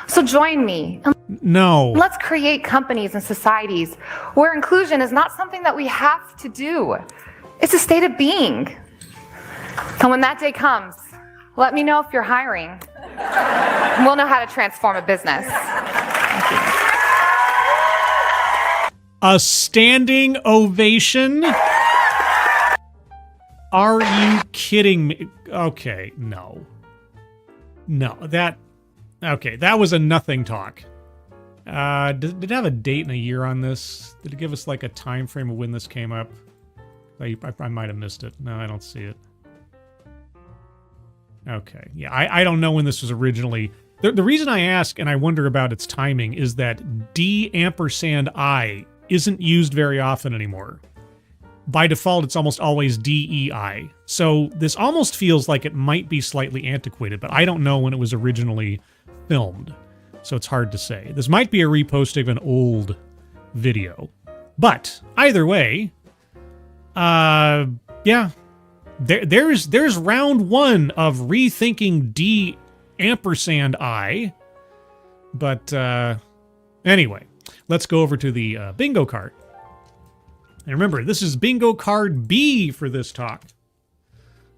So join me. No. Let's create companies and societies where inclusion is not something that we have to do. It's a state of being. And when that day comes, let me know if you're hiring. We'll know how to transform a business. Thank you. A standing ovation? Are you kidding me? Okay, no. That was a nothing talk. Did it have a date and a year on this? Did it give us like a time frame of when this came up? I might have missed it. No, I don't see it. Okay, yeah, I don't know when this was originally. The reason I ask and I wonder about its timing is that D.E.I isn't used very often anymore. By default, it's almost always D.E.I. So this almost feels like it might be slightly antiquated, but I don't know when it was originally filmed. So it's hard to say. This might be a reposting of an old video. But either way, yeah. There's round one of rethinking D.I. But anyway, let's go over to the bingo card. And remember, this is bingo card B for this talk.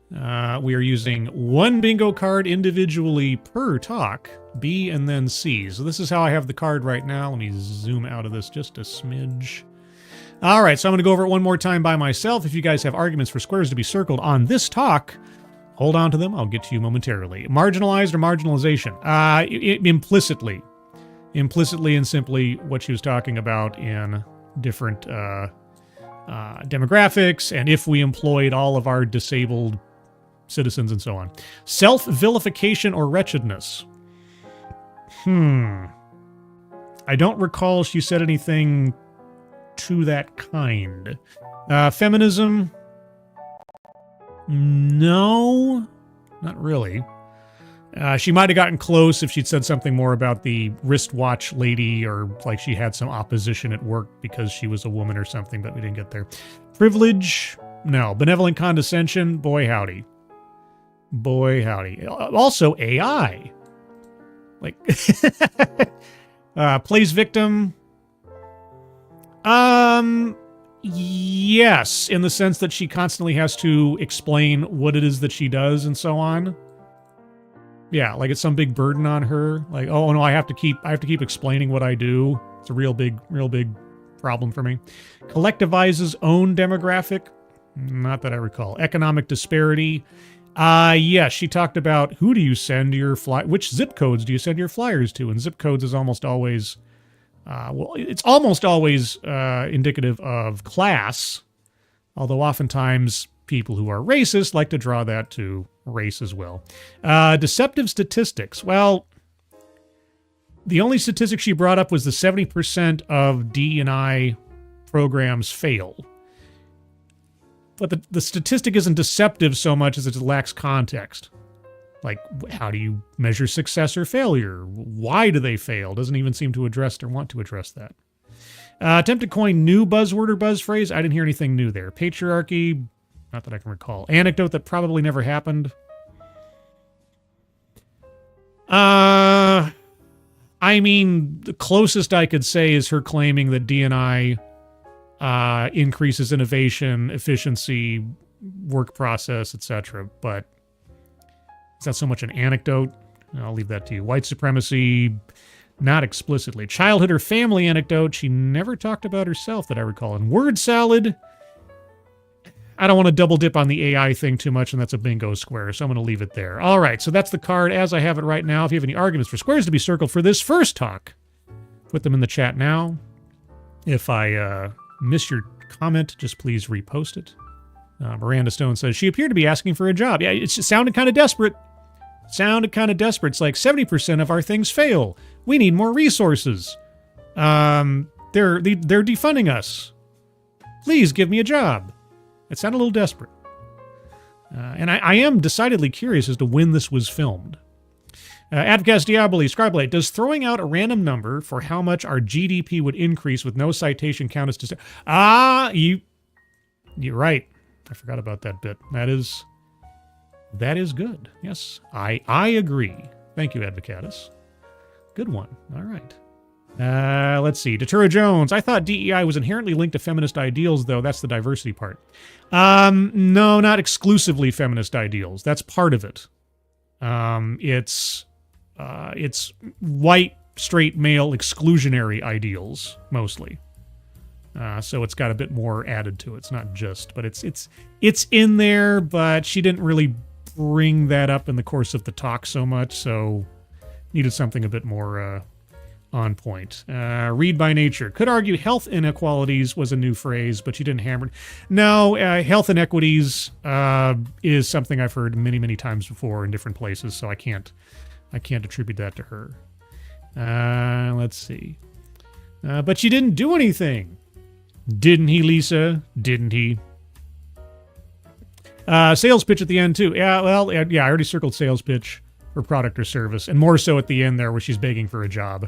We are using one bingo card individually per talk, B and then C. So this is how I have the card right now. Let me zoom out of this just a smidge. All right, so I'm going to go over it one more time by myself. If you guys have arguments for squares to be circled on this talk, hold on to them. I'll get to you momentarily. Marginalized or marginalization? Implicitly. Implicitly and simply what she was talking about in different demographics, and if we employed all of our disabled citizens and so on. Self-vilification or wretchedness? I don't recall she said anything to that kind. Feminism? No, not really. She might have gotten close if she'd said something more about the wristwatch lady, or like she had some opposition at work because she was a woman or something, but we didn't get there. Privilege? No. Benevolent condescension? Boy, howdy. Boy, howdy. Also, AI. Like, plays victim? Yes, in the sense that she constantly has to explain what it is that she does and so on. Yeah, like it's some big burden on her. Like, oh no, I have to keep explaining what I do. It's a real big problem for me. Collectivizes own demographic? Not that I recall. Economic disparity? Yeah, she talked about who do you send your which zip codes do you send your flyers to? And zip codes is almost always, it's almost always indicative of class, although oftentimes people who are racist like to draw that to race as well. Deceptive statistics. Well, the only statistic she brought up was the 70% of D&I programs fail. But the statistic isn't deceptive so much as it lacks context. Like, how do you measure success or failure? Why do they fail? Doesn't even seem to address or want to address that. Attempt to coin new buzzword or buzz phrase. I didn't hear anything new there. Patriarchy. Not that I can recall. Anecdote that probably never happened. I mean, the closest I could say is her claiming that D&I increases innovation, efficiency, work process, etc. But is that so much an anecdote? I'll leave that to you. White supremacy, not explicitly. Childhood or family anecdote, she never talked about herself that I recall. And word salad, I don't want to double dip on the AI thing too much, and that's a bingo square, so I'm going to leave it there. All right, so that's the card as I have it right now. If you have any arguments for squares to be circled for this first talk, put them in the chat now. If I miss your comment, just please repost it. Miranda Stone says, she appeared to be asking for a job. Yeah, it sounded kind of desperate. Sounded kind of desperate. It's like 70% of our things fail. We need more resources. They're defunding us. Please give me a job. It sounded a little desperate. And I am decidedly curious as to when this was filmed. Advocates Diaboli, Scriblate, does throwing out a random number for how much our GDP would increase with no citation count as to... You're right. I forgot about that bit. That is good. Yes, I agree. Thank you, Advocatus. Good one. All right. Let's see. Datura Jones. I thought DEI was inherently linked to feminist ideals, though. That's the diversity part. No, not exclusively feminist ideals. That's part of it. It's white, straight, male exclusionary ideals, mostly. So it's got a bit more added to it. It's not just, but it's in there, but she didn't really bring that up in the course of the talk so much, so needed something a bit more on point. Read by nature. Could argue health inequalities was a new phrase, but she didn't hammer it. No, health inequities is something I've heard many, many times before in different places, so I can't attribute that to her. Let's see. But she didn't do anything. Didn't he, Lisa? Didn't he? Sales pitch at the end, too. Yeah, well, yeah, I already circled sales pitch for product or service, and more so at the end there where she's begging for a job.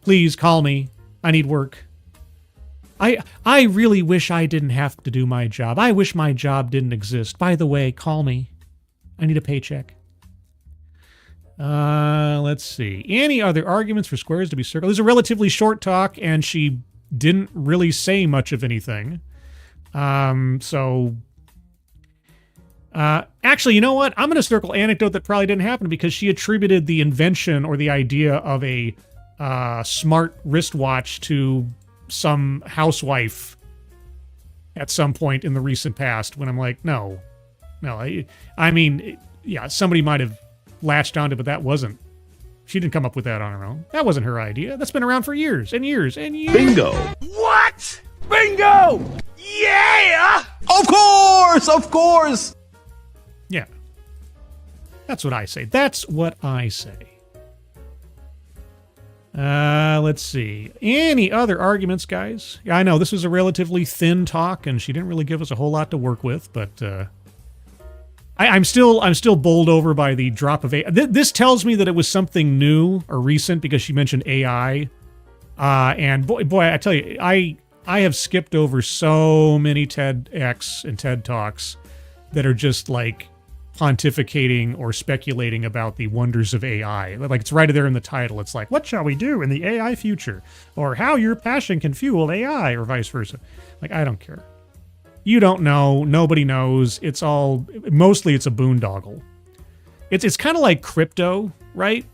Please call me. I need work. I really wish I didn't have to do my job. I wish my job didn't exist. By the way, call me. I need a paycheck. Let's see. Any other arguments for squares to be circled? This is a relatively short talk, and she didn't really say much of anything. Actually, you know what? I'm going to circle anecdote that probably didn't happen because she attributed the invention or the idea of a smart wristwatch to some housewife at some point in the recent past when I'm like, no. I mean, yeah, somebody might have latched onto it, but that wasn't. She didn't come up with that on her own. That wasn't her idea. That's been around for years and years and years. Bingo. What? Bingo! Yeah! Of course! Of course! Yeah. That's what I say. That's what I say. Let's see. Any other arguments, guys? I know this was a relatively thin talk, and she didn't really give us a whole lot to work with, but I'm still bowled over by the drop of AI. This tells me that it was something new or recent because she mentioned AI. And boy, I tell you, I have skipped over so many TEDx and TED Talks that are just like pontificating or speculating about the wonders of AI. Like it's right there in the title. It's like, what shall we do in the AI future? Or how your passion can fuel AI or vice versa. Like, I don't care. You don't know. Nobody knows. It's mostly it's a boondoggle. It's kind of like crypto, right?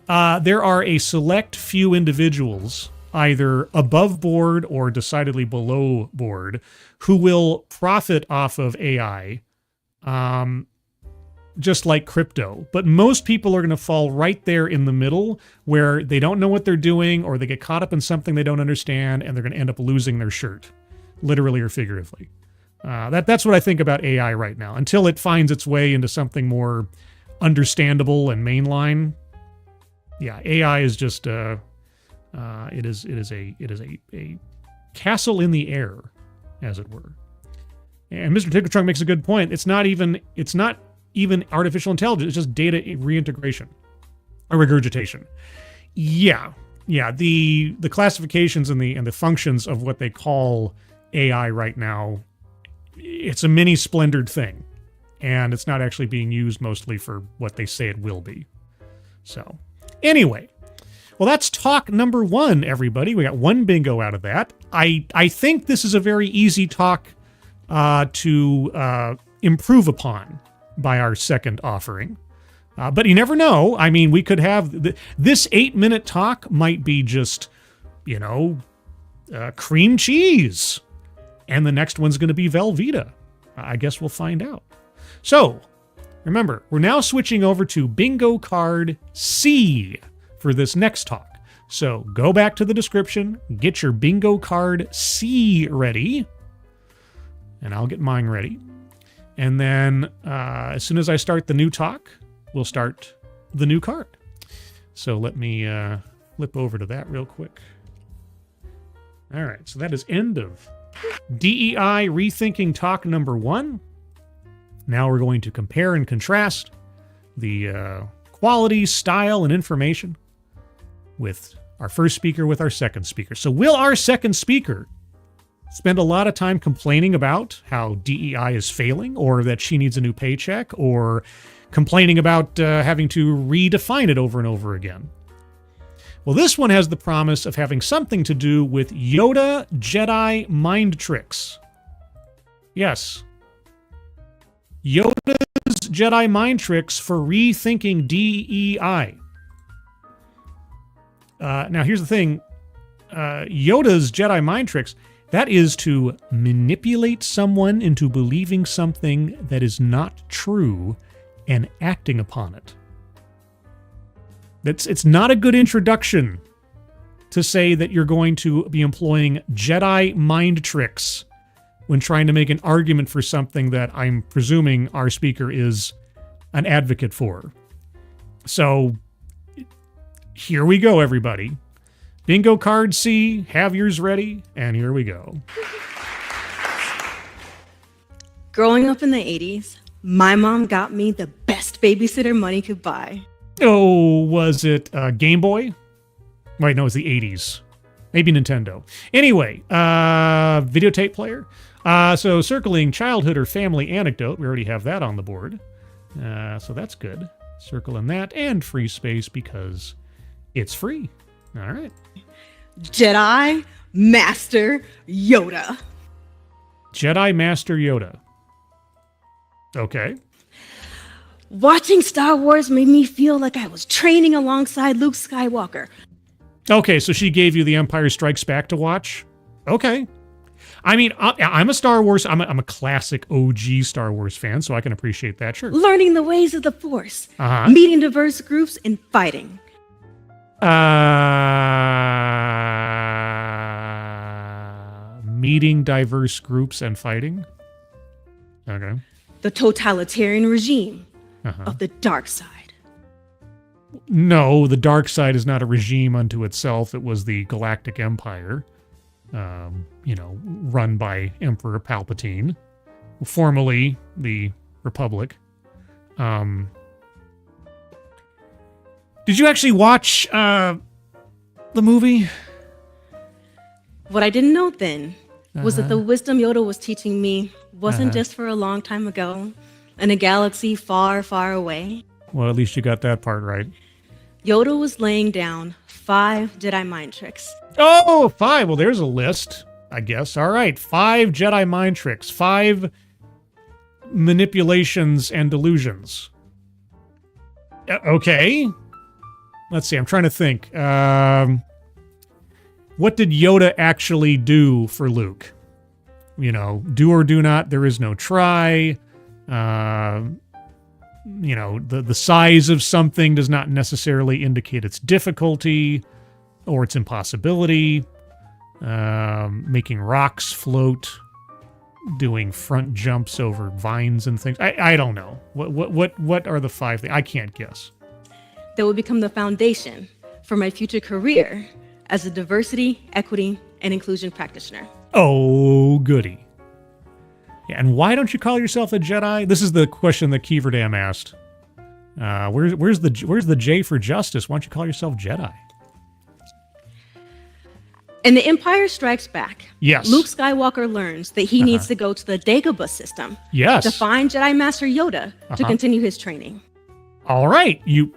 There are a select few individuals, either above board or decidedly below board, who will profit off of AI, just like crypto. But most people are going to fall right there in the middle where they don't know what they're doing or they get caught up in something they don't understand and they're going to end up losing their shirt, literally or figuratively. That's what I think about AI right now. Until it finds its way into something more understandable and mainline, yeah, AI is just it is a castle in the air, as it were. And Mr. Tickletrunk makes a good point. It's not even artificial intelligence. It's just data reintegration or regurgitation. Yeah. The classifications and the functions of what they call AI right now, it's a mini splendored thing, and it's not actually being used mostly for what they say it will be. So, anyway, well, that's talk number 1, everybody. We got 1 bingo out of that. I think this is a very easy talk to improve upon by our second offering. But you never know. I mean, we could have this 8-minute talk might be just, cream cheese. And the next one's going to be Velveeta. I guess we'll find out. So, remember, we're now switching over to bingo card C for this next talk. So, go back to the description, get your bingo card C ready, and I'll get mine ready. And then, as soon as I start the new talk, we'll start the new card. So let me flip over to that real quick. All right, so that is end of DEI Rethinking Talk number 1. Now we're going to compare and contrast the quality, style, and information with our first speaker with our second speaker. So will our second speaker spend a lot of time complaining about how DEI is failing, or that she needs a new paycheck, or complaining about having to redefine it over and over again? Well, this one has the promise of having something to do with Yoda Jedi mind tricks. Yes. Yoda's Jedi mind tricks for rethinking DEI. Now, here's the thing. Yoda's Jedi mind tricks, that is to manipulate someone into believing something that is not true and acting upon it. It's not a good introduction to say that you're going to be employing Jedi mind tricks when trying to make an argument for something that I'm presuming our speaker is an advocate for. So here we go, everybody. Bingo card C, have yours ready, and here we go. Growing up in the 80s, my mom got me the best babysitter money could buy. Oh, was it Game Boy? Wait, no, it was the 80s. Maybe Nintendo. Anyway, videotape player. So circling childhood or family anecdote. We already have that on the board. So that's good. Circling that, and free space because it's free. All right. Jedi Master Yoda. Jedi Master Yoda. Okay. Watching Star Wars made me feel like I was training alongside Luke Skywalker. Okay, so she gave you The Empire Strikes Back to watch? Okay. I mean, I'm a Star Wars, I'm a classic OG Star Wars fan, so I can appreciate that, sure. Learning the ways of the Force. Uh-huh. Meeting diverse groups and fighting. Meeting diverse groups and fighting? Okay. The totalitarian regime of the dark side. No, the dark side is not a regime unto itself. It was the Galactic Empire, run by Emperor Palpatine, formerly the Republic. Did you actually watch the movie? What I didn't know then was that the wisdom Yoda was teaching me wasn't just for a long time ago, in a galaxy far, far away. Well, at least you got that part right. Yoda was laying down 5 Jedi mind tricks. Oh, 5. Well, there's a list, I guess. All right, 5 Jedi mind tricks, 5 manipulations and delusions. Okay. Let's see, I'm trying to think. What did Yoda actually do for Luke? Do or do not, there is no try. The size of something does not necessarily indicate its difficulty or its impossibility. Making rocks float, doing front jumps over vines and things. I don't know. What are the 5 things? I can't guess. That would become the foundation for my future career as a diversity, equity, and inclusion practitioner. Oh, goody. Yeah, and why don't you call yourself a Jedi? This is the question that Keeverdam asked. Where's the J for justice? Why don't you call yourself Jedi? In The Empire Strikes Back, yes, Luke Skywalker learns that he needs to go to the Dagobah system to find Jedi Master Yoda to continue his training. All right, you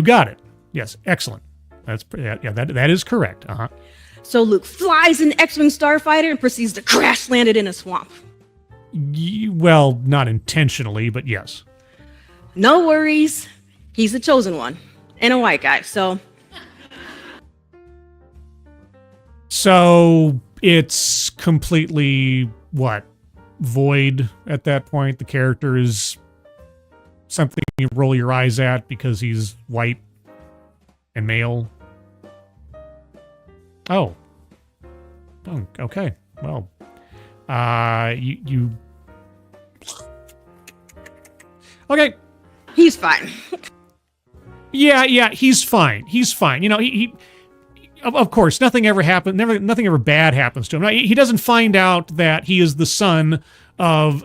got it. Yes, excellent. That is correct. So Luke flies an X-Wing starfighter and proceeds to crash land it in a swamp. Well, not intentionally, but yes. No worries. He's the chosen one. And a white guy, so... So it's completely, void at that point? The character is something you roll your eyes at because he's white and male? Oh, okay. Well, you... Okay. He's fine. Yeah, he's fine. He's fine. You know, he of course, nothing ever happened. Nothing ever bad happens to him. He doesn't find out that he is the son of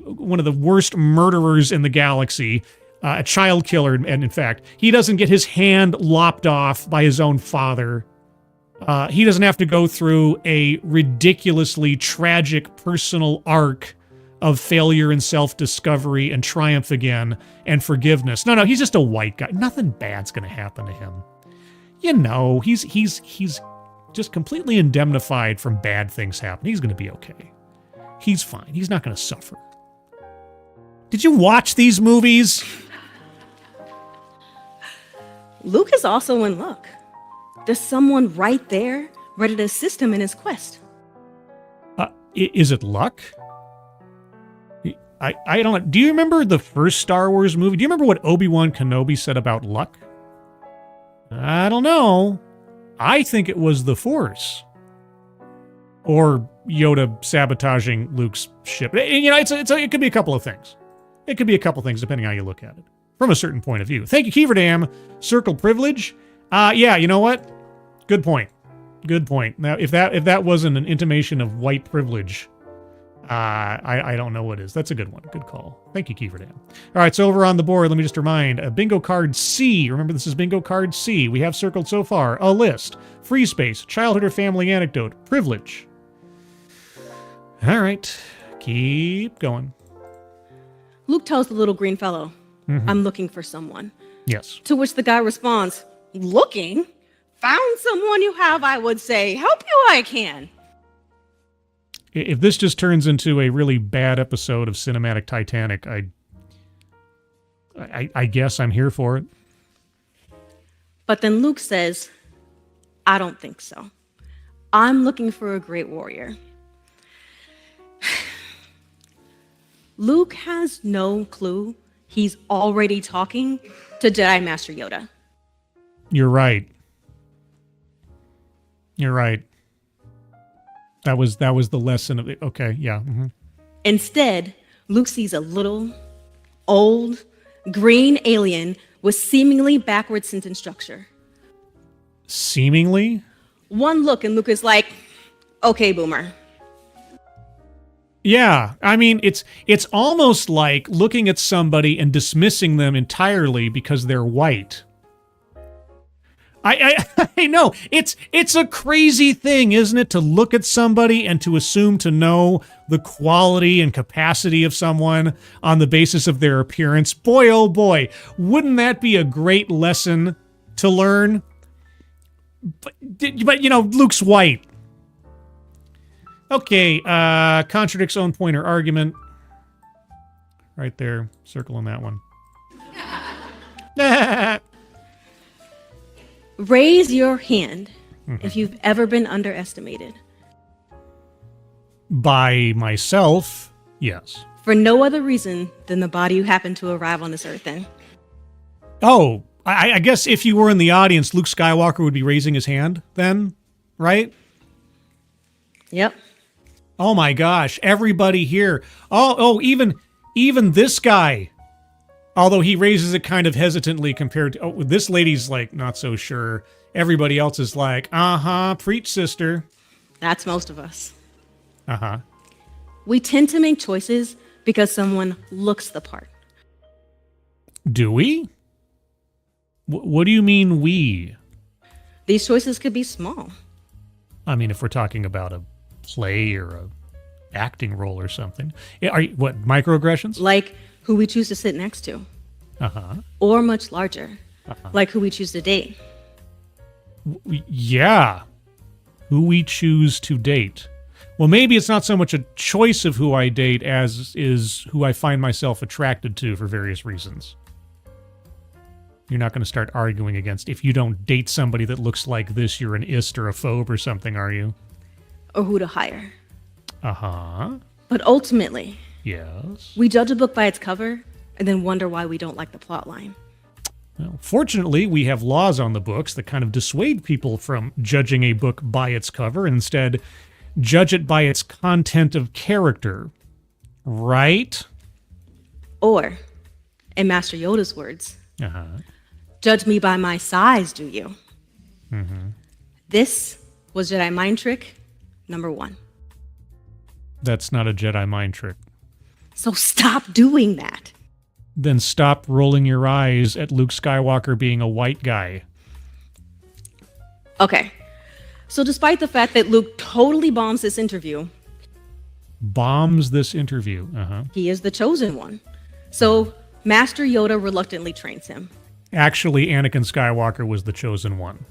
one of the worst murderers in the galaxy, a child killer. And in fact, he doesn't get his hand lopped off by his own father. He doesn't have to go through a ridiculously tragic personal arc of failure and self-discovery and triumph again and forgiveness. No, he's just a white guy. Nothing bad's going to happen to him. You know, he's just completely indemnified from bad things happening. He's going to be okay. He's fine. He's not going to suffer. Did you watch these movies? Luke is also in luck. There's someone right there ready to assist him in his quest. Is it luck? I don't. Do you remember the first Star Wars movie? Do you remember what Obi-Wan Kenobi said about luck? I don't know. I think it was the Force. Or Yoda sabotaging Luke's ship. You know, it could be a couple of things. It could be a couple of things depending how you look at it. From a certain point of view. Thank you, Keeverdam. Circle privilege. Yeah, you know what? Good point. Good point. Now, if that wasn't an intimation of white privilege, I don't know what is. That's a good one. Good call. Thank you, Keeverdam. All right, so over on the board, let me just remind, bingo card C. Remember, this is bingo card C. We have circled so far a list, free space, childhood or family anecdote, privilege. All right, keep going. Luke tells the little green fellow, I'm looking for someone. Yes. To which the guy responds, looking? Found someone you have, I would say. Help you I can. If this just turns into a really bad episode of Cinematic Titanic, I guess I'm here for it. But then Luke says, I don't think so. I'm looking for a great warrior. Luke has no clue he's already talking to Jedi Master Yoda. You're right. You're right. That was the lesson of it. Okay, yeah. Mm-hmm. Instead, Luke sees a little, old, green alien with seemingly backward sentence structure. Seemingly? One look and Luke is like, okay, boomer. Yeah, I mean, it's almost like looking at somebody and dismissing them entirely because they're white. I know, it's a crazy thing, isn't it, to look at somebody and to assume to know the quality and capacity of someone on the basis of their appearance. Boy, oh boy, wouldn't that be a great lesson to learn? But you know, Luke's white. Okay, contradicts own point or argument. Right there, circle on that one. Raise your hand if you've ever been underestimated. By myself, yes. For no other reason than the body you happen to arrive on this earth in. Oh, I guess if you were in the audience, Luke Skywalker would be raising his hand then, right? Yep. Oh my gosh, everybody here. Oh, even this guy. Although he raises it kind of hesitantly compared to, this lady's like, not so sure. Everybody else is like, preach, sister. That's most of us. Uh-huh. We tend to make choices because someone looks the part. Do we? What do you mean we? These choices could be small. I mean, if we're talking about a play or a acting role or something. What, microaggressions? Like who we choose to sit next to. Uh-huh. Or much larger. Like who we choose to date. Yeah. Who we choose to date. Well, maybe it's not so much a choice of who I date as is who I find myself attracted to for various reasons. You're not going to start arguing against if you don't date somebody that looks like this, you're an ist or a phobe or something, are you? Or who to hire. Uh-huh. But ultimately, yes, we judge a book by its cover and then wonder why we don't like the plot line. Well, fortunately, we have laws on the books that kind of dissuade people from judging a book by its cover and instead judge it by its content of character. Right? Or In Master Yoda's words, Uh-huh. judge me by my size, do you? This was Jedi mind trick number 1. That's not a Jedi mind trick. So stop doing that. Then stop rolling your eyes at Luke Skywalker being a white guy. Okay. So despite the fact that Luke totally bombs this interview, Bombs this interview. Uh-huh. he is the chosen one. So Master Yoda reluctantly trains him. Actually, Anakin Skywalker was the chosen one.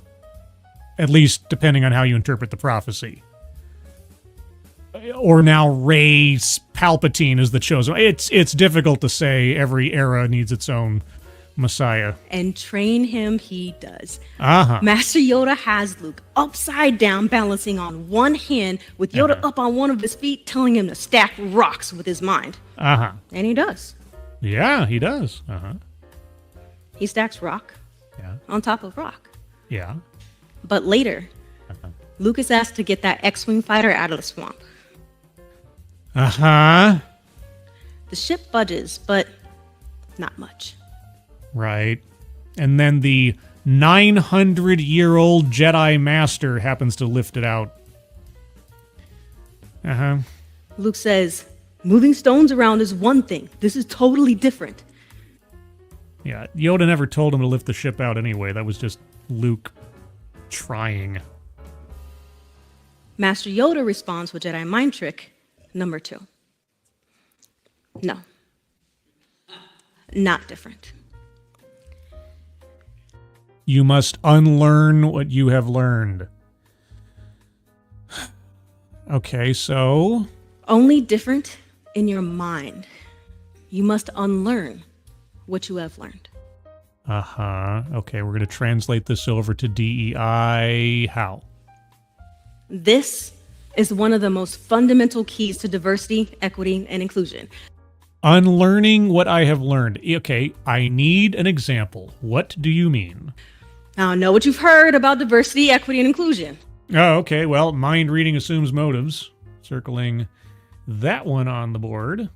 At least, depending on how you interpret the prophecy. Or now Rey Palpatine is the chosen one. It's difficult to say. Every era needs its own Messiah. And train him he does. Uh-huh. Master Yoda has Luke upside down, balancing on one hand, with Yoda up on one of his feet, telling him to stack rocks with his mind. Uh-huh. And he does. Yeah, he does. Uh-huh. He stacks rock Yeah. on top of rock. Yeah. But later, Luke is asked to get that X-Wing fighter out of the swamp. Uh-huh. The ship budges, but not much. Right. And then the 900-year-old Jedi Master happens to lift it out. Uh-huh. Luke says, moving stones around is one thing. This is totally different. Yeah, Yoda never told him to lift the ship out anyway. That was just Luke trying. Master Yoda responds with Jedi mind trick number 2. No. Not different. You must unlearn what you have learned. Okay, so... Only different in your mind. You must unlearn what you have learned. Uh-huh. Okay, we're going to translate this over to D.E.I. How? This is one of the most fundamental keys to diversity, equity, and inclusion. Unlearning what I have learned. Okay, I need an example. What do you mean? Now, I know what you've heard about diversity, equity, and inclusion. Oh, okay. Well, mind reading assumes motives. Circling that one on the board.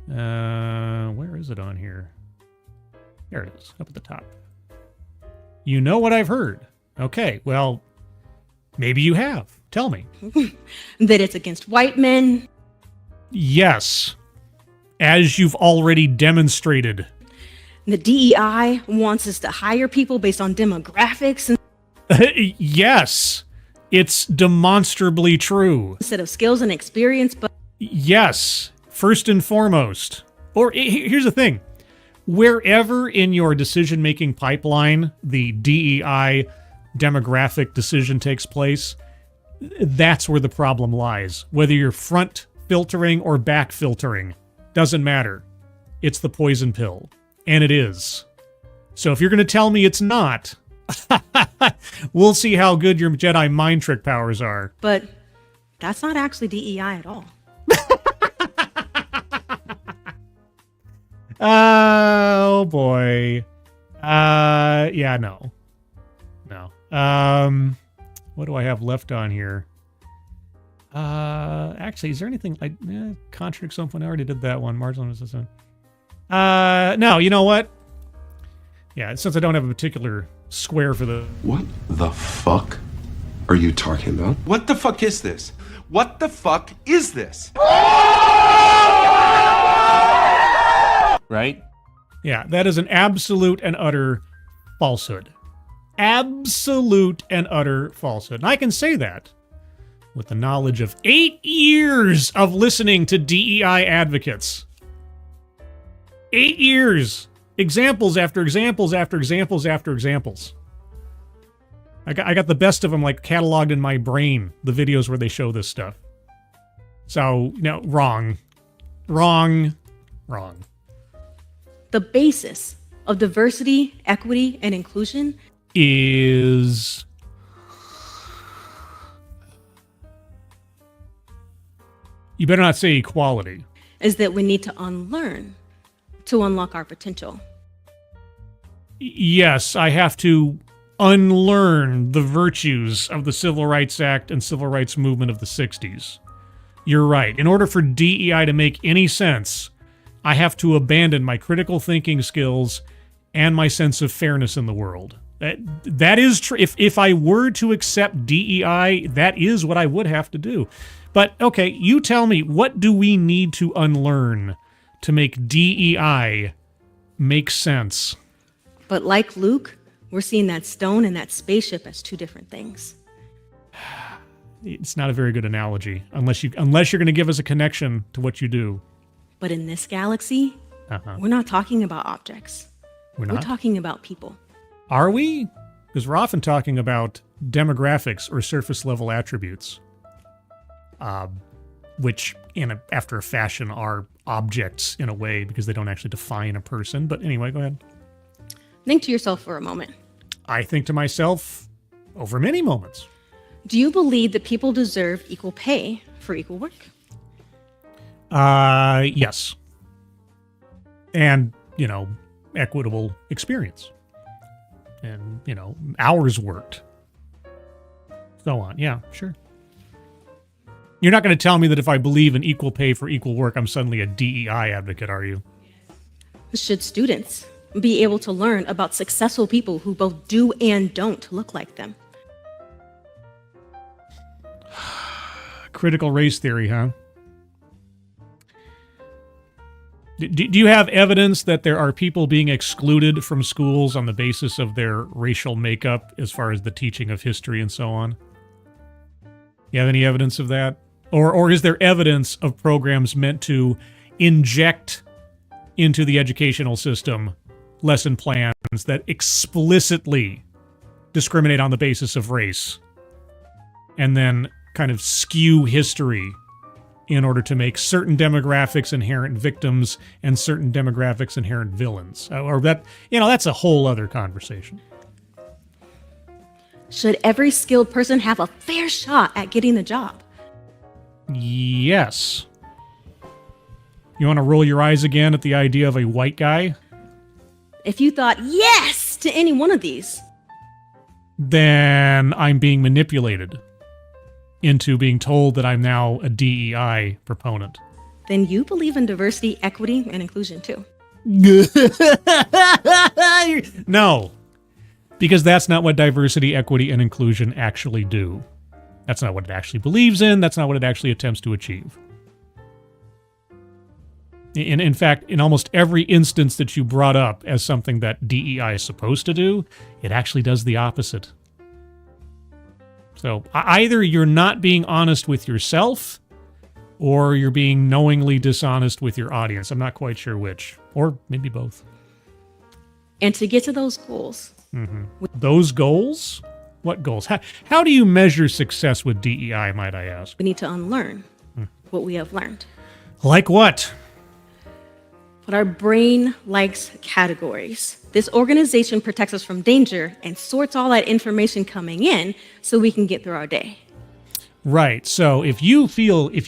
Where is it on here? There it is, up at the top. You know what I've heard. Okay, well, maybe you have. Tell me. That it's against white men. Yes. As you've already demonstrated. The DEI wants us to hire people based on demographics Yes. It's demonstrably true. instead of skills and experience, but Yes. First and foremost. Or here's the thing. Wherever in your decision-making pipeline the DEI demographic decision takes place, that's where the problem lies. Whether you're front filtering or back filtering, doesn't matter. It's the poison pill. And it is. So if you're going to tell me it's not, we'll see how good your Jedi mind trick powers are. but that's not actually DEI at all. Oh boy. Yeah, no. What do I have left on here? Actually, is there anything like contradict something? I already did that one. Marginal resistance. No, you know what? Yeah, since I don't have a particular square for the... What the fuck are you talking about? What the fuck is this? What the fuck is this? Right? Yeah, that is an absolute and utter falsehood. Absolute and utter falsehood. And I can say that with the knowledge of 8 years of listening to DEI advocates. 8 years. Examples after examples after examples after examples. I got the best of them like cataloged in my brain, the videos where they show this stuff. So, wrong. The basis of diversity, equity, and inclusion Is... You better not say equality. is that we need to unlearn to unlock our potential. Yes, I have to unlearn the virtues of the Civil Rights Act and Civil Rights Movement of the 60s. You're right. In order for DEI to make any sense, I have to abandon my critical thinking skills and my sense of fairness in the world. That is true. If I were to accept DEI, that is what I would have to do. But, okay, you tell me, what do we need to unlearn to make DEI make sense? But like Luke, we're seeing that stone and that spaceship as two different things. It's not a very good analogy, unless you're going to give us a connection to what you do. But in this galaxy, we're not talking about objects. We're not? We're talking about people. Are we? Because we're often talking about demographics or surface-level attributes, which, after a fashion, are objects in a way because they don't actually define a person. But anyway, go ahead. Think to yourself for a moment. I think to myself over many moments. Do you believe that people deserve equal pay for equal work? Yes. And, equitable experience. And, hours worked. So on. Yeah, sure. You're not going to tell me that if I believe in equal pay for equal work, I'm suddenly a DEI advocate, are you? Should students be able to learn about successful people who both do and don't look like them? Critical race theory, huh? Do you have evidence that there are people being excluded from schools on the basis of their racial makeup as far as the teaching of history and so on? You have any evidence of that? Or is there evidence of programs meant to inject into the educational system lesson plans that explicitly discriminate on the basis of race and then kind of skew history in order to make certain demographics inherent victims and certain demographics inherent villains? Or that's a whole other conversation. Should every skilled person have a fair shot at getting the job? Yes. You want to roll your eyes again at the idea of a white guy? If you thought yes to any one of these, then I'm being manipulated into being told that I'm now a DEI proponent. then you believe in diversity, equity, and inclusion too. No, because that's not what diversity, equity, and inclusion actually do. That's not what it actually believes in. That's not what it actually attempts to achieve. In fact, in almost every instance that you brought up as something that DEI is supposed to do, it actually does the opposite. So either you're not being honest with yourself, or you're being knowingly dishonest with your audience. I'm not quite sure which, or maybe both. And to get to those goals. Those goals? What goals? How do you measure success with DEI, might I ask? We need to unlearn what we have learned. Like what? But our brain likes categories. This organization protects us from danger and sorts all that information coming in so we can get through our day. Right. So if you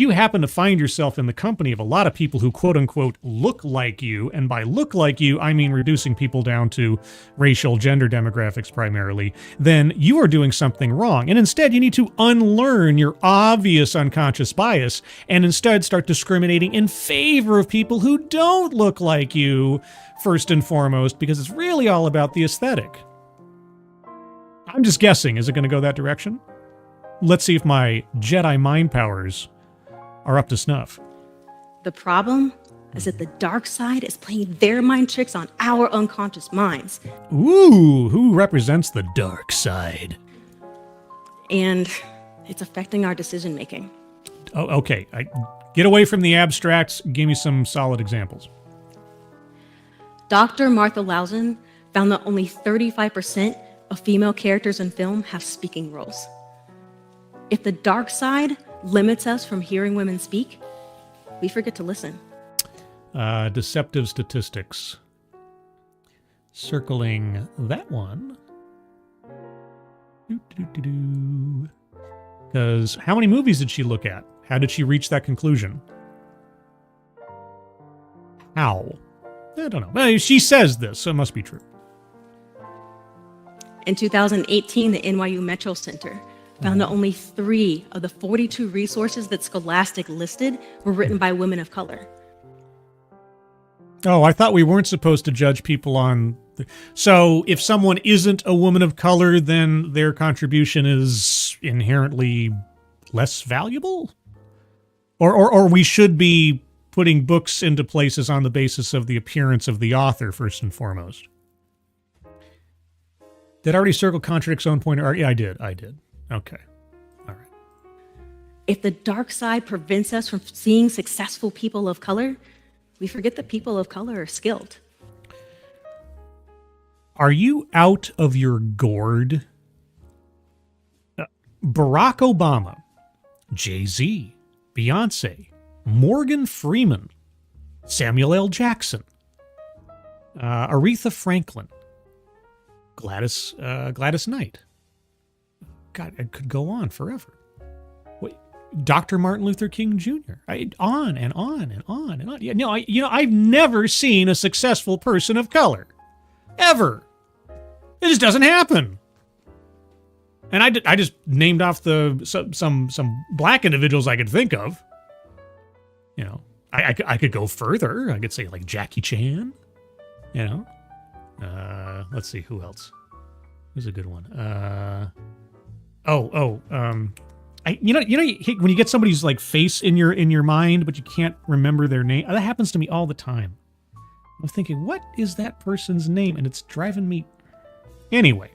happen to find yourself in the company of a lot of people who quote unquote look like you, and by look like you, I mean reducing people down to racial, gender demographics primarily, then you are doing something wrong. And instead you need to unlearn your obvious unconscious bias and instead start discriminating in favor of people who don't look like you first and foremost, because it's really all about the aesthetic. I'm just guessing. Is it going to go that direction? Let's see if my Jedi mind powers are up to snuff. The problem is that the dark side is playing their mind tricks on our unconscious minds. Ooh, who represents the dark side? And it's affecting our decision making. Oh, okay. Get away from the abstracts. Give me some solid examples. Dr. Martha Lausen found that only 35% of female characters in film have speaking roles. If the dark side limits us from hearing women speak, we forget to listen. Deceptive statistics. Circling that one. Because how many movies did she look at? How did she reach that conclusion? How? I don't know. Well, she says this, so it must be true. In 2018, the NYU Metro Center found that only 3 of the 42 resources that Scholastic listed were written by women of color. Oh, I thought we weren't supposed to judge people on... So if someone isn't a woman of color, then their contribution is inherently less valuable? Or we should be putting books into places on the basis of the appearance of the author, first and foremost. Did I already circle contradicts own point? Yeah, I did. Okay. All right. If the dark side prevents us from seeing successful people of color, we forget that people of color are skilled. Are you out of your gourd? Barack Obama, Jay-Z, Beyonce, Morgan Freeman, Samuel L. Jackson, Aretha Franklin, Gladys Knight. God, I could go on forever. Wait, Dr. Martin Luther King Jr. On and on and on and on. Yeah, no, I've never seen a successful person of color, ever. It just doesn't happen. And I just named off some black individuals I could think of. You know, I could go further. I could say like Jackie Chan. You know, let's see who else. Who's a good one? When you get somebody's like face in your mind, but you can't remember their name. That happens to me all the time. I'm thinking, what is that person's name? And it's driving me. Anyway.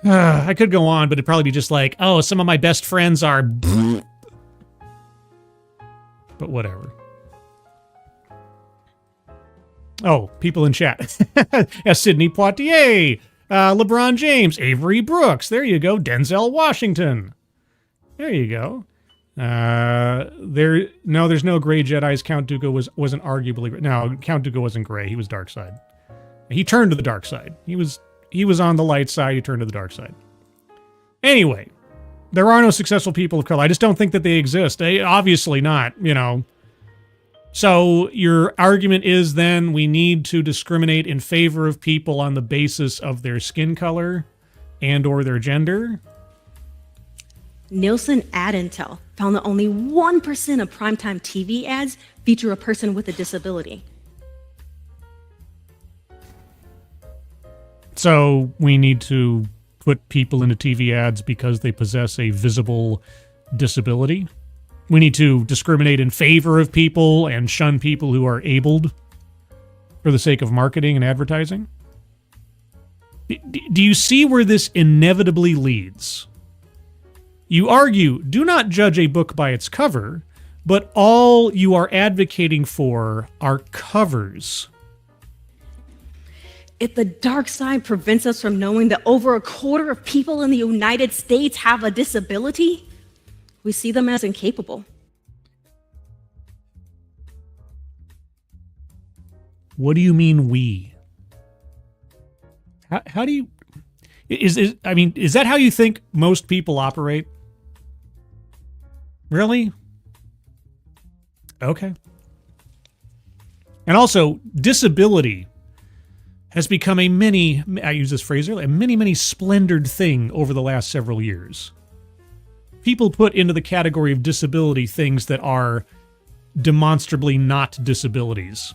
I could go on, but it'd probably be just like, oh, some of my best friends are... But whatever. Oh, people in chat. Yeah, Sidney Poitier, LeBron James, Avery Brooks. There you go. Denzel Washington. There you go. There's no gray Jedis. Count Dooku wasn't arguably... No, Count Dooku wasn't gray. He was dark side. He turned to the dark side. He was on the light side. He turned to the dark side. Anyway, there are no successful people of color. I just don't think that they exist. Obviously not, you know. So your argument is then we need to discriminate in favor of people on the basis of their skin color and or their gender? Nielsen Ad Intel found that only 1% of primetime TV ads feature a person with a disability. So we need to put people into TV ads because they possess a visible disability? We need to discriminate in favor of people and shun people who are abled for the sake of marketing and advertising? Do you see where this inevitably leads? You argue, do not judge a book by its cover, but all you are advocating for are covers. If the dark side prevents us from knowing that over a quarter of people in the United States have a disability, we see them as incapable. What do you mean we? How do you... Is that how you think most people operate? Really? Okay. And also, disability has become I use this phrase earlier, a many splendored thing over the last several years. People put into the category of disability things that are demonstrably not disabilities,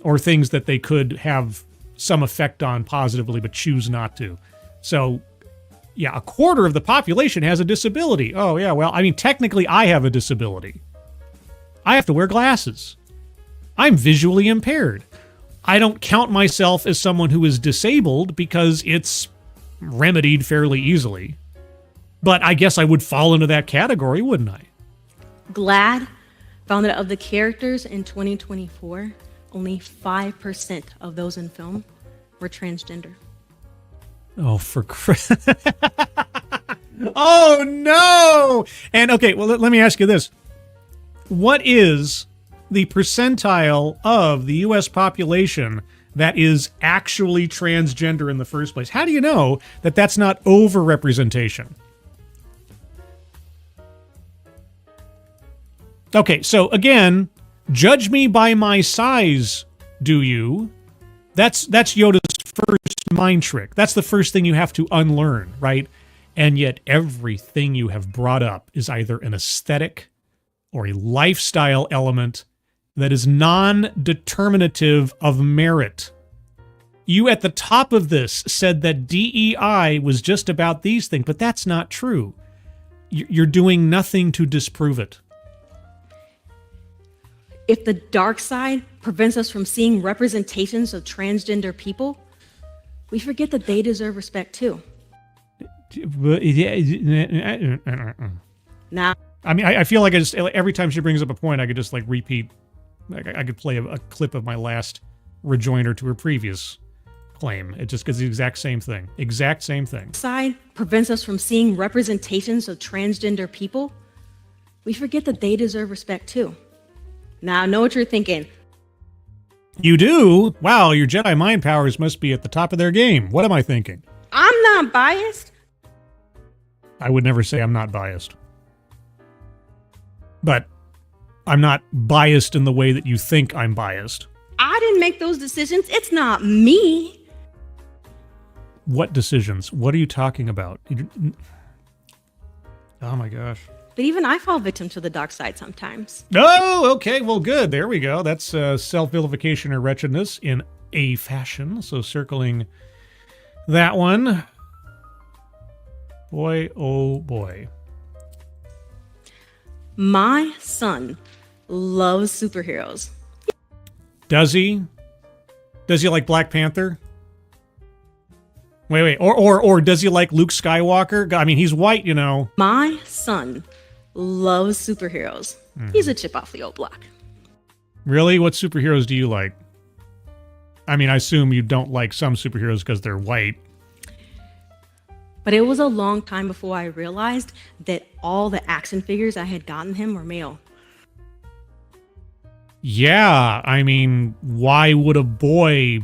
or things that they could have some effect on positively but choose not to. So, yeah, a quarter of the population has a disability. Oh, yeah, well, I mean, technically I have a disability. I have to wear glasses. I'm visually impaired. I don't count myself as someone who is disabled because it's remedied fairly easily. But I guess I would fall into that category, wouldn't I? GLAAD found that of the characters in 2024, only 5% of those in film were transgender. Oh, for Christ. Oh, no! And, okay, well, let me ask you this. What is the percentile of the U.S. population that is actually transgender in the first place? How do you know that that's not overrepresentation? Okay, so again, judge me by my size, do you? That's Yoda's first mind trick. That's the first thing you have to unlearn, right? And yet everything you have brought up is either an aesthetic or a lifestyle element, that is non-determinative of merit. You at the top of this said that DEI was just about these things, but that's not true. You're doing nothing to disprove it. If the dark side prevents us from seeing representations of transgender people, we forget that they deserve respect too. Now, I mean, I feel like every time she brings up a point, I could just like repeat. I could play a clip of my last rejoinder to her previous claim. It just gets the exact same thing. Exact same thing. Side prevents us from seeing representations of transgender people. We forget that they deserve respect too. Now, I know what you're thinking. You do? Wow, your Jedi mind powers must be at the top of their game. What am I thinking? I'm not biased. I would never say I'm not biased. But I'm not biased in the way that you think I'm biased. I didn't make those decisions. It's not me. What decisions? What are you talking about? Oh my gosh. But even I fall victim to the dark side sometimes. Oh, okay. Well, good. There we go. That's self-vilification or wretchedness in a fashion. So circling that one. Boy, oh boy. My son loves superheroes. Does he? Does he like Black Panther? Wait. Or does he like Luke Skywalker? I mean, he's white, you know. My son loves superheroes. He's a chip off the old block. Really? What superheroes do you like? I mean, I assume you don't like some superheroes because they're white. But it was a long time before I realized that all the action figures I had gotten him were male. Yeah, I mean, why would a boy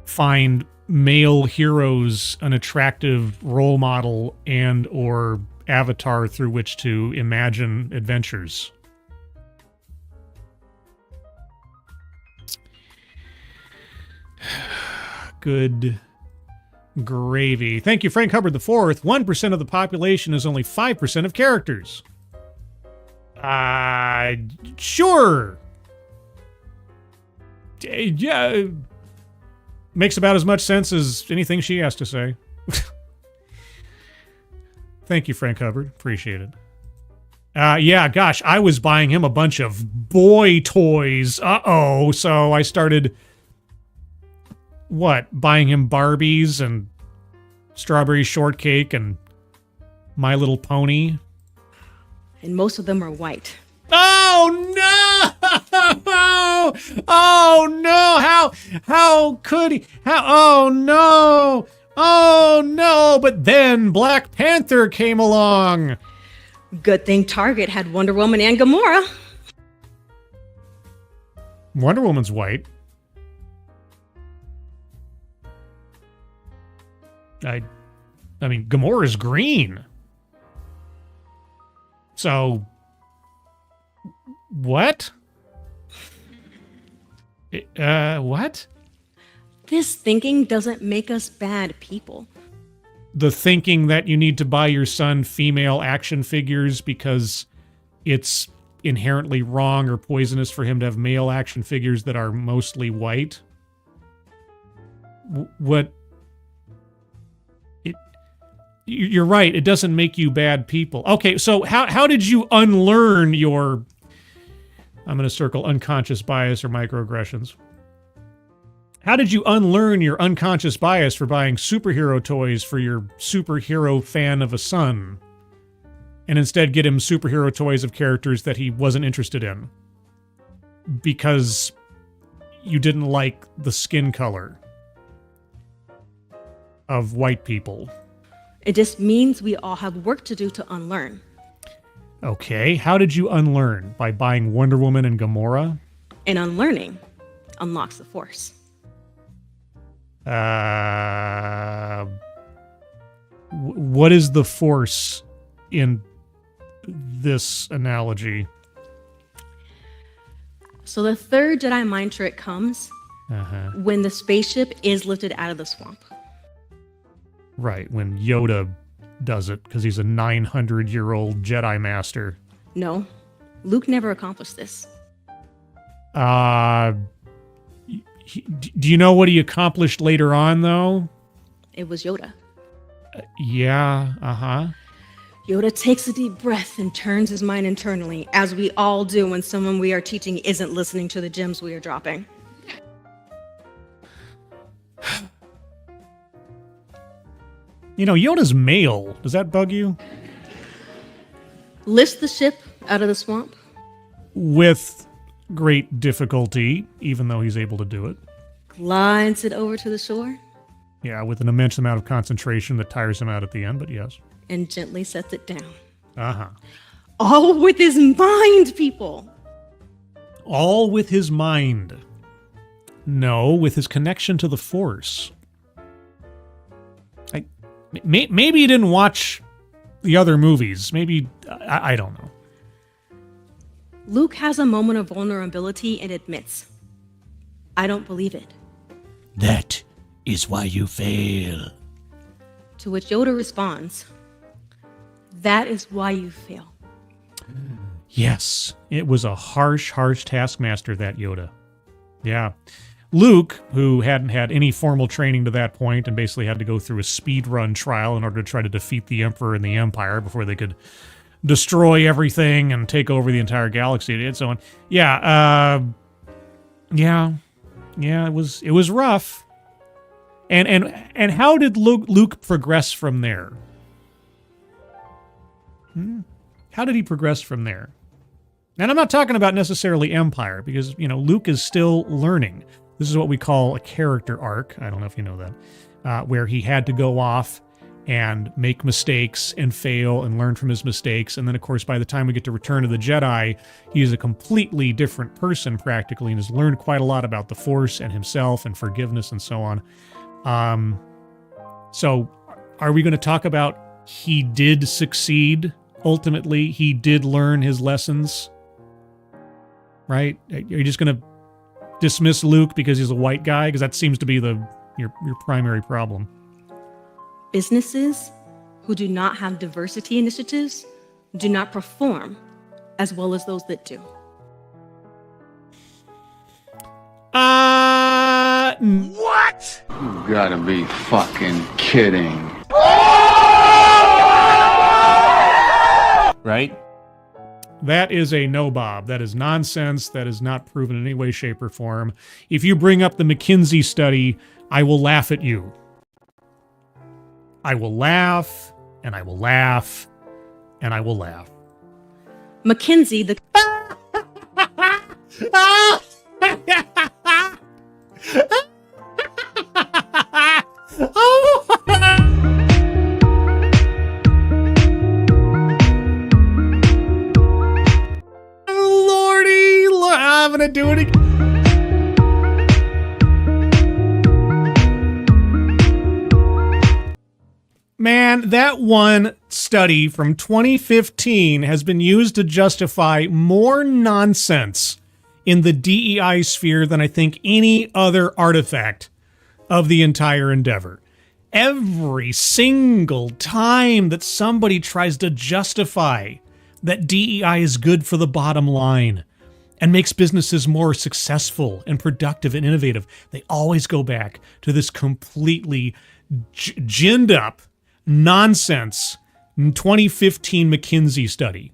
find male heroes an attractive role model and or avatar through which to imagine adventures? Good gravy. Thank you, Frank Hubbard IV. 1% of the population is only 5% of characters. Sure. Yeah. Makes about as much sense as anything she has to say. Thank you, Frank Hubbard. Appreciate it. Yeah, gosh, I was buying him a bunch of boy toys. So I started... buying him Barbies and Strawberry Shortcake and My Little Pony. And most of them are white. Oh no! Oh no! How could he? Oh no! Oh no! But then Black Panther came along. Good thing Target had Wonder Woman and Gamora. Wonder Woman's white. I mean, Gamora's green. So, what? What? This thinking doesn't make us bad people. The thinking that you need to buy your son female action figures because it's inherently wrong or poisonous for him to have male action figures that are mostly white? What? You're right. It doesn't make you bad people. Okay, so how did you unlearn your... I'm going to circle unconscious bias or microaggressions. How did you unlearn your unconscious bias for buying superhero toys for your superhero fan of a son, and instead get him superhero toys of characters that he wasn't interested in? Because you didn't like the skin color of white people. It just means we all have work to do to unlearn. Okay, how did you unlearn? By buying Wonder Woman and Gamora? And unlearning unlocks the Force. What is the Force in this analogy? So the third Jedi mind trick comes when the spaceship is lifted out of the swamp. Right, when Yoda does it, because he's a 900-year-old Jedi Master. No, Luke never accomplished this. Do you know what he accomplished later on, though? It was Yoda. Yeah, uh-huh. Yoda takes a deep breath and turns his mind internally, as we all do when someone we are teaching isn't listening to the gems we are dropping. You know, Yoda's male. Does that bug you? Lifts the ship out of the swamp. With great difficulty, even though he's able to do it. Glides it over to the shore. Yeah, with an immense amount of concentration that tires him out at the end, but yes. And gently sets it down. Uh-huh. All with his mind, people. All with his mind. No, with his connection to the Force. Maybe he didn't watch the other movies. Maybe, I don't know. Luke has a moment of vulnerability and admits, I don't believe it. That is why you fail. To which Yoda responds, that is why you fail. Yes, it was a harsh, harsh taskmaster, that Yoda. Yeah. Luke, who hadn't had any formal training to that point and basically had to go through a speedrun trial in order to try to defeat the Emperor and the Empire before they could destroy everything and take over the entire galaxy and so on. Yeah, it was rough. And how did Luke progress from there? How did he progress from there? And I'm not talking about necessarily Empire, because, you know, Luke is still learning. This is what we call a character arc. I don't know if you know that. Where he had to go off and make mistakes and fail and learn from his mistakes. And then, of course, by the time we get to Return of the Jedi, he is a completely different person practically and has learned quite a lot about the Force and himself and forgiveness and so on. So are we going to talk about he did succeed? Ultimately, he did learn his lessons, right? Are you just going to dismiss Luke because he's a white guy? Because that seems to be your primary problem. Businesses who do not have diversity initiatives do not perform as well as those that do. What? You gotta be fucking kidding. Right? That is a no, Bob. That is nonsense. That is not proven in any way, shape, or form. If you bring up the McKinsey study, I will laugh at you. I will laugh, and I will laugh, and I will laugh. McKinsey, the I'm gonna do it again. Man, that one study from 2015 has been used to justify more nonsense in the DEI sphere than I think any other artifact of the entire endeavor. Every single time that somebody tries to justify that DEI is good for the bottom line and makes businesses more successful and productive and innovative, they always go back to this completely ginned up nonsense 2015 McKinsey study.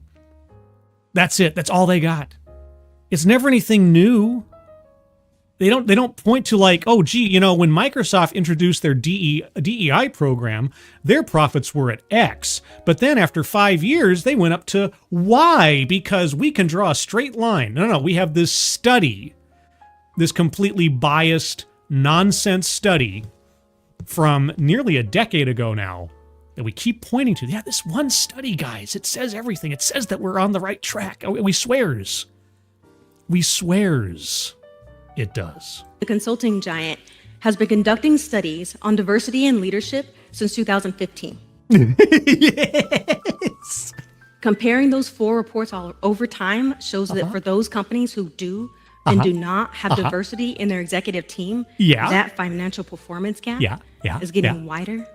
That's it. That's all they got. It's never anything new. They don't point to like, oh, gee, you know, when Microsoft introduced their DEI program, their profits were at X. But then after 5 years, they went up to Y because we can draw a straight line. No, we have this study, this completely biased nonsense study from nearly a decade ago now that we keep pointing to. Yeah, this one study, guys, it says everything. It says that we're on the right track. We swears. We swears. It does. The consulting giant has been conducting studies on diversity and leadership since 2015. Yes. Comparing those 4 reports all over time shows that for those companies who do and do not have diversity in their executive team, that financial performance gap is getting wider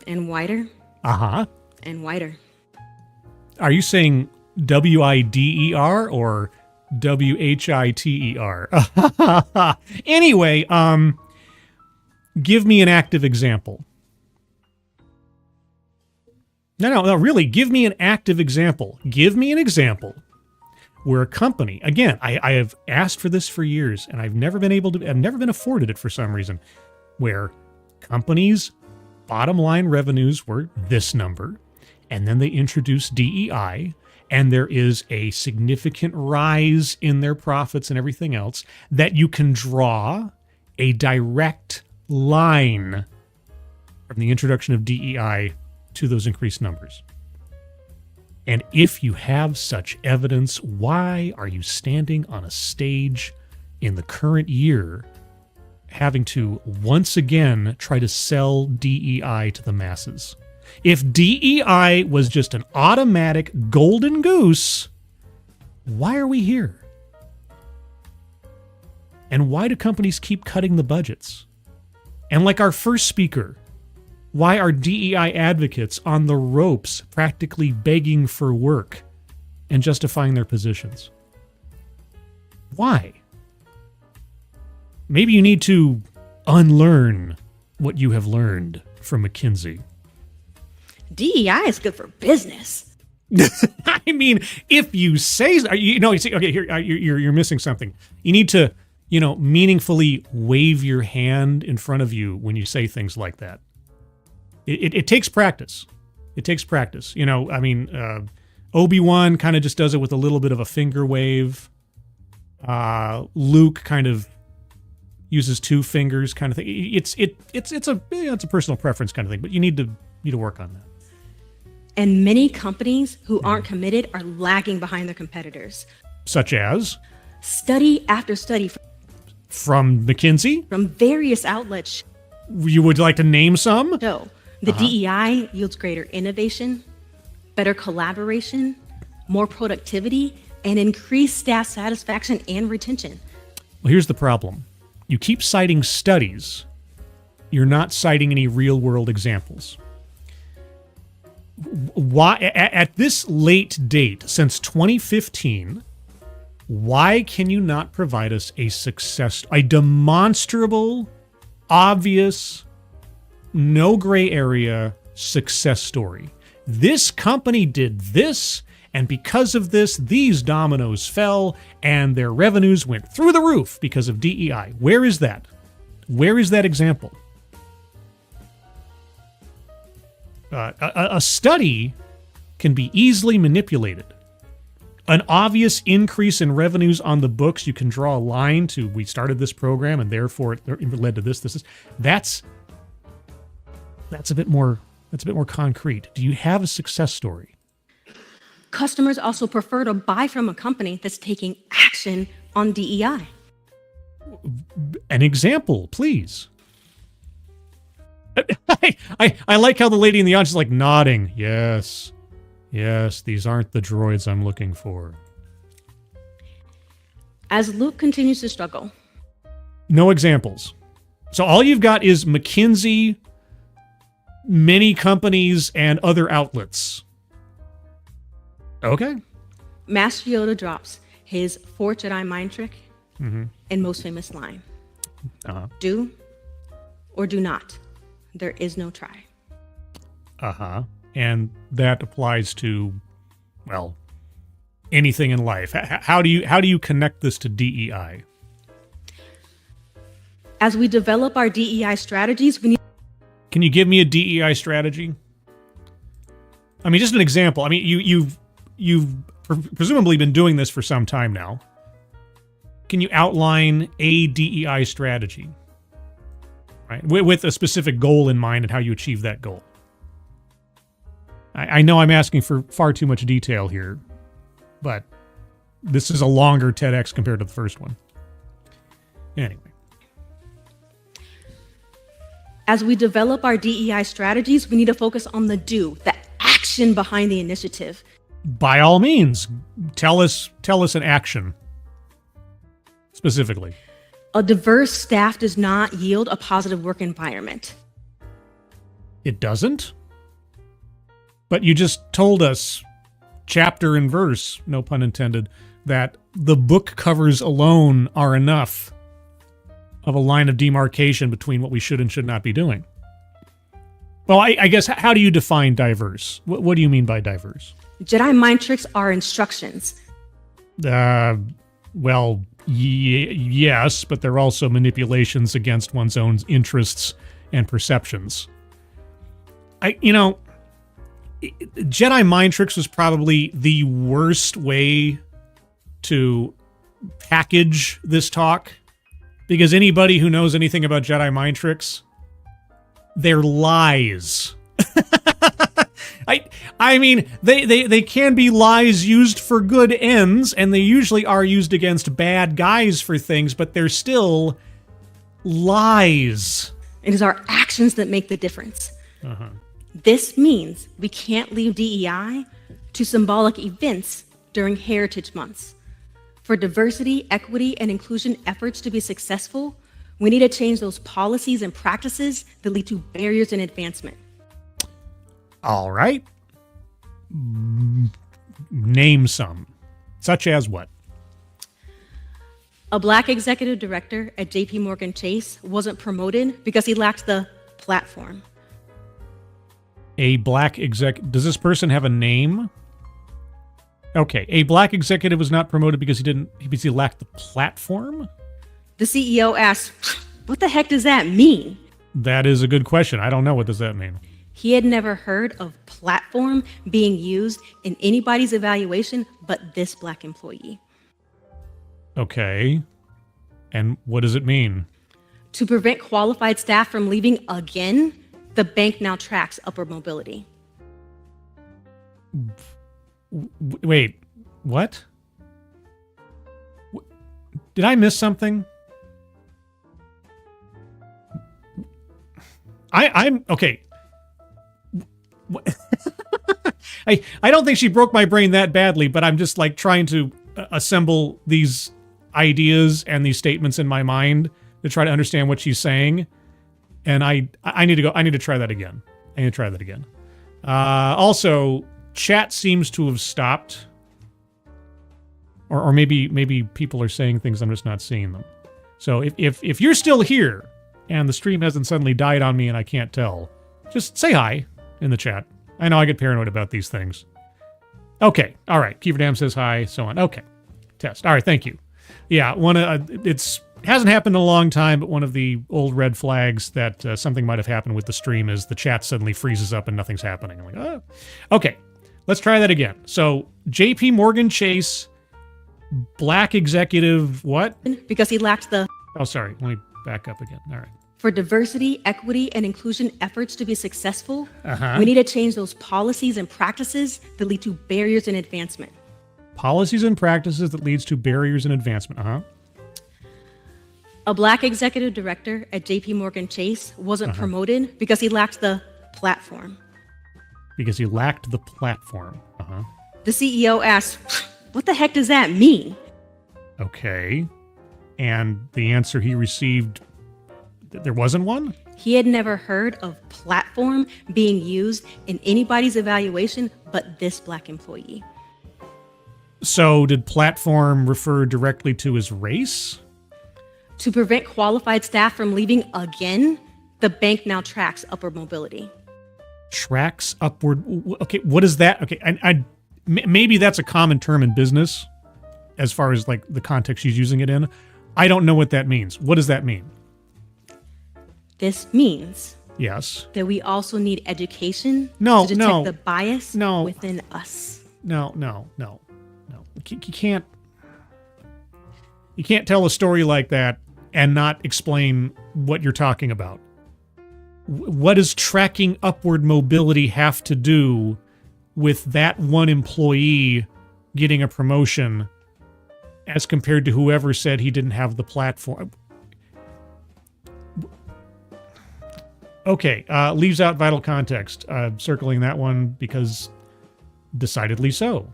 and wider and wider. Are you saying WIDER or WHITER. Anyway, give me an active example. No, really, give me an active example. Give me an example where a company, again, I have asked for this for years, and I've never been afforded it for some reason, where companies' bottom line revenues were this number, and then they introduced DEI, and there is a significant rise in their profits and everything else, that you can draw a direct line from the introduction of DEI to those increased numbers. And if you have such evidence, why are you standing on a stage in the current year having to once again try to sell DEI to the masses? If DEI was just an automatic golden goose, why are we here? And why do companies keep cutting the budgets? And like our first speaker, why are DEI advocates on the ropes practically begging for work and justifying their positions? Why? Maybe you need to unlearn what you have learned from McKinsey. DEI is good for business. I mean, if you say, okay, here you're missing something. You need to, meaningfully wave your hand in front of you when you say things like that. It takes practice. It takes practice. Obi-Wan kind of just does it with a little bit of a finger wave. Luke kind of uses two fingers, kind of thing. It's a personal preference kind of thing, but you need to work on that. And many companies who aren't committed are lagging behind their competitors. Such as? Study after study from McKinsey? From various outlets. You would like to name some? No. The DEI yields greater innovation, better collaboration, more productivity, and increased staff satisfaction and retention. Well, here's the problem. You keep citing studies. You're not citing any real-world examples. Why, at this late date, since 2015, why can you not provide us a demonstrable, obvious, no gray area success story? This company did this, and because of this, these dominoes fell, and their revenues went through the roof because of DEI. Where is that? Where is that example? A study can be easily manipulated. An obvious increase in revenues on the books, you can draw a line to, we started this program and therefore it led to this. That's a bit more concrete. Do you have a success story? Customers also prefer to buy from a company that's taking action on DEI. An example, please. I like how the lady in the audience is like nodding. Yes, these aren't the droids I'm looking for. As Luke continues to struggle. No examples. So all you've got is McKinsey, many companies, and other outlets. Okay. Master Yoda drops his 4th Jedi mind trick and most famous line. Do or do not. There is no try. And that applies to, well, anything in life. How do you connect this to DEI? As we develop our DEI strategies, we need... Can you give me a DEI strategy? I mean, just an example. I mean, you've presumably been doing this for some time now. Can you outline a DEI strategy? Right, with a specific goal in mind and how you achieve that goal. I know I'm asking for far too much detail here, but this is a longer TEDx compared to the first one. Anyway. As we develop our DEI strategies, we need to focus on the action behind the initiative. By all means, tell us an action specifically. A diverse staff does not yield a positive work environment. It doesn't? But you just told us, chapter and verse, no pun intended, that the book covers alone are enough of a line of demarcation between what we should and should not be doing. Well, I guess, how do you define diverse? What do you mean by diverse? Jedi mind tricks are instructions. Well, yes, but they're also manipulations against one's own interests and perceptions. Jedi mind tricks was probably the worst way to package this talk, because anybody who knows anything about Jedi mind tricks, they're lies. I mean, they can be lies used for good ends, and they usually are used against bad guys for things, but they're still lies. It is our actions that make the difference. Uh-huh. This means we can't leave DEI to symbolic events during Heritage Months. For diversity, equity, and inclusion efforts to be successful, we need to change those policies and practices that lead to barriers in advancement. All right. Name some. Such as what? A Black executive director at JP Morgan Chase wasn't promoted because he lacked the platform. A Black exec... Does this person have a name? Okay. A Black executive was not promoted because he lacked the platform? The CEO asked, "What the heck does that mean?" That is a good question. I don't know. What does that mean? He had never heard of platform being used in anybody's evaluation but this Black employee. Okay. And what does it mean? To prevent qualified staff from leaving again, the bank now tracks upward mobility. Wait, what? Did I miss something? I'm okay. I don't think she broke my brain that badly, but I'm just like trying to assemble these ideas and these statements in my mind to try to understand what she's saying. And I need to try that again. Also, chat seems to have stopped. Or maybe people are saying things, I'm just not seeing them. So if you're still here and the stream hasn't suddenly died on me and I can't tell, just say hi in the chat. I know I get paranoid about these things. Okay, all right. Kieverdam says hi, so on. Okay, test. All right, thank you. Yeah, it's hasn't happened in a long time, but one of the old red flags that something might have happened with the stream is the chat suddenly freezes up and nothing's happening. I'm like, oh. Okay, let's try that again. So JP Morgan Chase, Black executive, what? Because he lacked the... Oh, sorry. Let me back up again. All right. For diversity, equity, and inclusion efforts to be successful, we need to change those policies and practices that lead to barriers in advancement. Policies and practices that leads to barriers in advancement. A Black executive director at JP Morgan Chase wasn't promoted because he lacked the platform. Because he lacked the platform. The CEO asked, "What the heck does that mean?" Okay. And the answer he received, there wasn't one? He had never heard of platform being used in anybody's evaluation but this Black employee. So did platform refer directly to his race? To prevent qualified staff from leaving again, the bank now tracks upward mobility. Tracks upward. Okay, what is that? Okay, maybe that's a common term in business as far as like the context she's using it in. I don't know what that means. What does that mean? This means yes that we also need education to detect the bias within us. No. You can't tell a story like that and not explain what you're talking about. What does tracking upward mobility have to do with that one employee getting a promotion as compared to whoever said he didn't have the platform? Okay, leaves out vital context. Circling that one because decidedly so.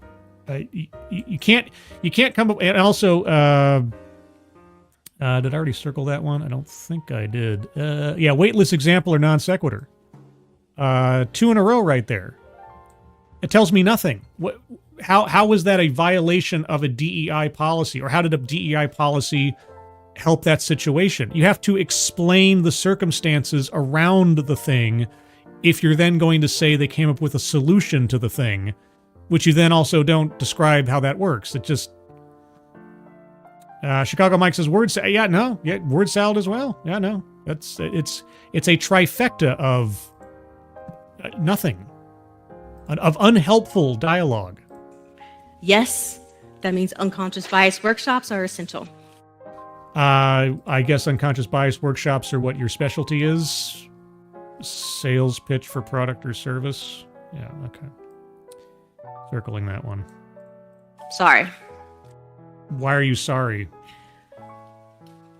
You can't come up. And also, did I already circle that one? I don't think I did. Yeah, weightless example or non sequitur. 2 in a row right there. It tells me nothing. What? how was that a violation of a DEI policy, or how did a DEI policy help that situation? You have to explain the circumstances around the thing if you're then going to say they came up with a solution to the thing, which you then also don't describe how that works. It just... Chicago Mike says word salad. Yeah, no. Yeah, word salad as well. Yeah, no. It's a trifecta of nothing. Of unhelpful dialogue. Yes, that means unconscious bias workshops are essential. I guess unconscious bias workshops are what your specialty is. Sales pitch for product or service. Yeah, okay. Circling that one. Sorry. Why are you sorry?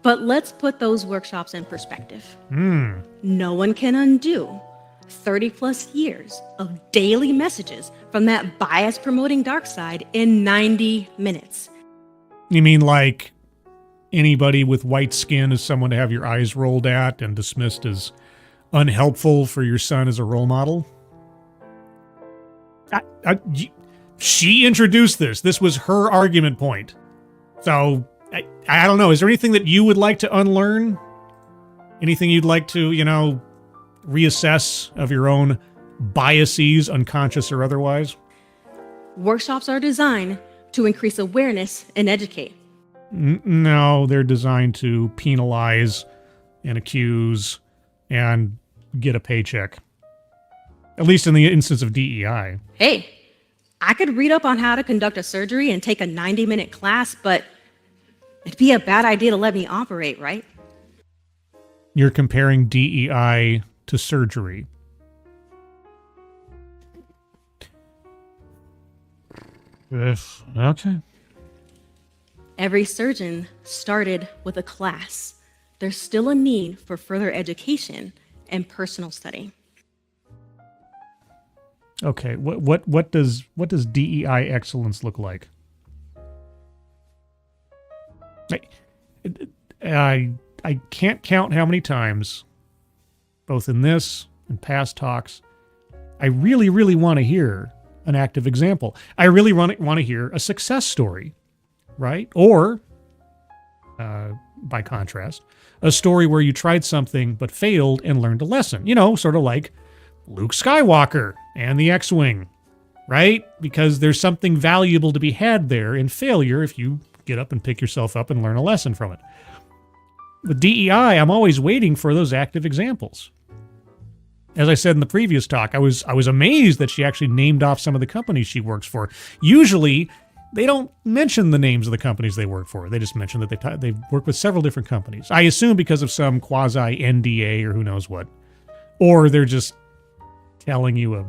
But let's put those workshops in perspective. Hmm. No one can undo 30 plus years of daily messages from that bias promoting dark side in 90 minutes. You mean like anybody with white skin is someone to have your eyes rolled at and dismissed as unhelpful for your son as a role model? She introduced this. This was her argument point. So, I don't know. Is there anything that you would like to unlearn? Anything you'd like to, reassess of your own biases, unconscious or otherwise? Workshops are designed to increase awareness and educate. No, they're designed to penalize and accuse and get a paycheck. At least in the instance of DEI. Hey, I could read up on how to conduct a surgery and take a 90-minute class, but it'd be a bad idea to let me operate, right? You're comparing DEI to surgery. Okay. Every surgeon started with a class. There's still a need for further education and personal study. Okay, what does DEI excellence look like? I can't count how many times, both in this and past talks, I really, really want to hear an active example. I really want to hear a success story, right? Or, by contrast, a story where you tried something but failed and learned a lesson. Sort of like Luke Skywalker and the X-Wing, right? Because there's something valuable to be had there in failure if you get up and pick yourself up and learn a lesson from it. With DEI, I'm always waiting for those active examples. As I said in the previous talk, I was amazed that she actually named off some of the companies she works for. Usually, they don't mention the names of the companies they work for. They just mention that they work with several different companies. I assume because of some quasi-NDA or who knows what. Or they're just telling you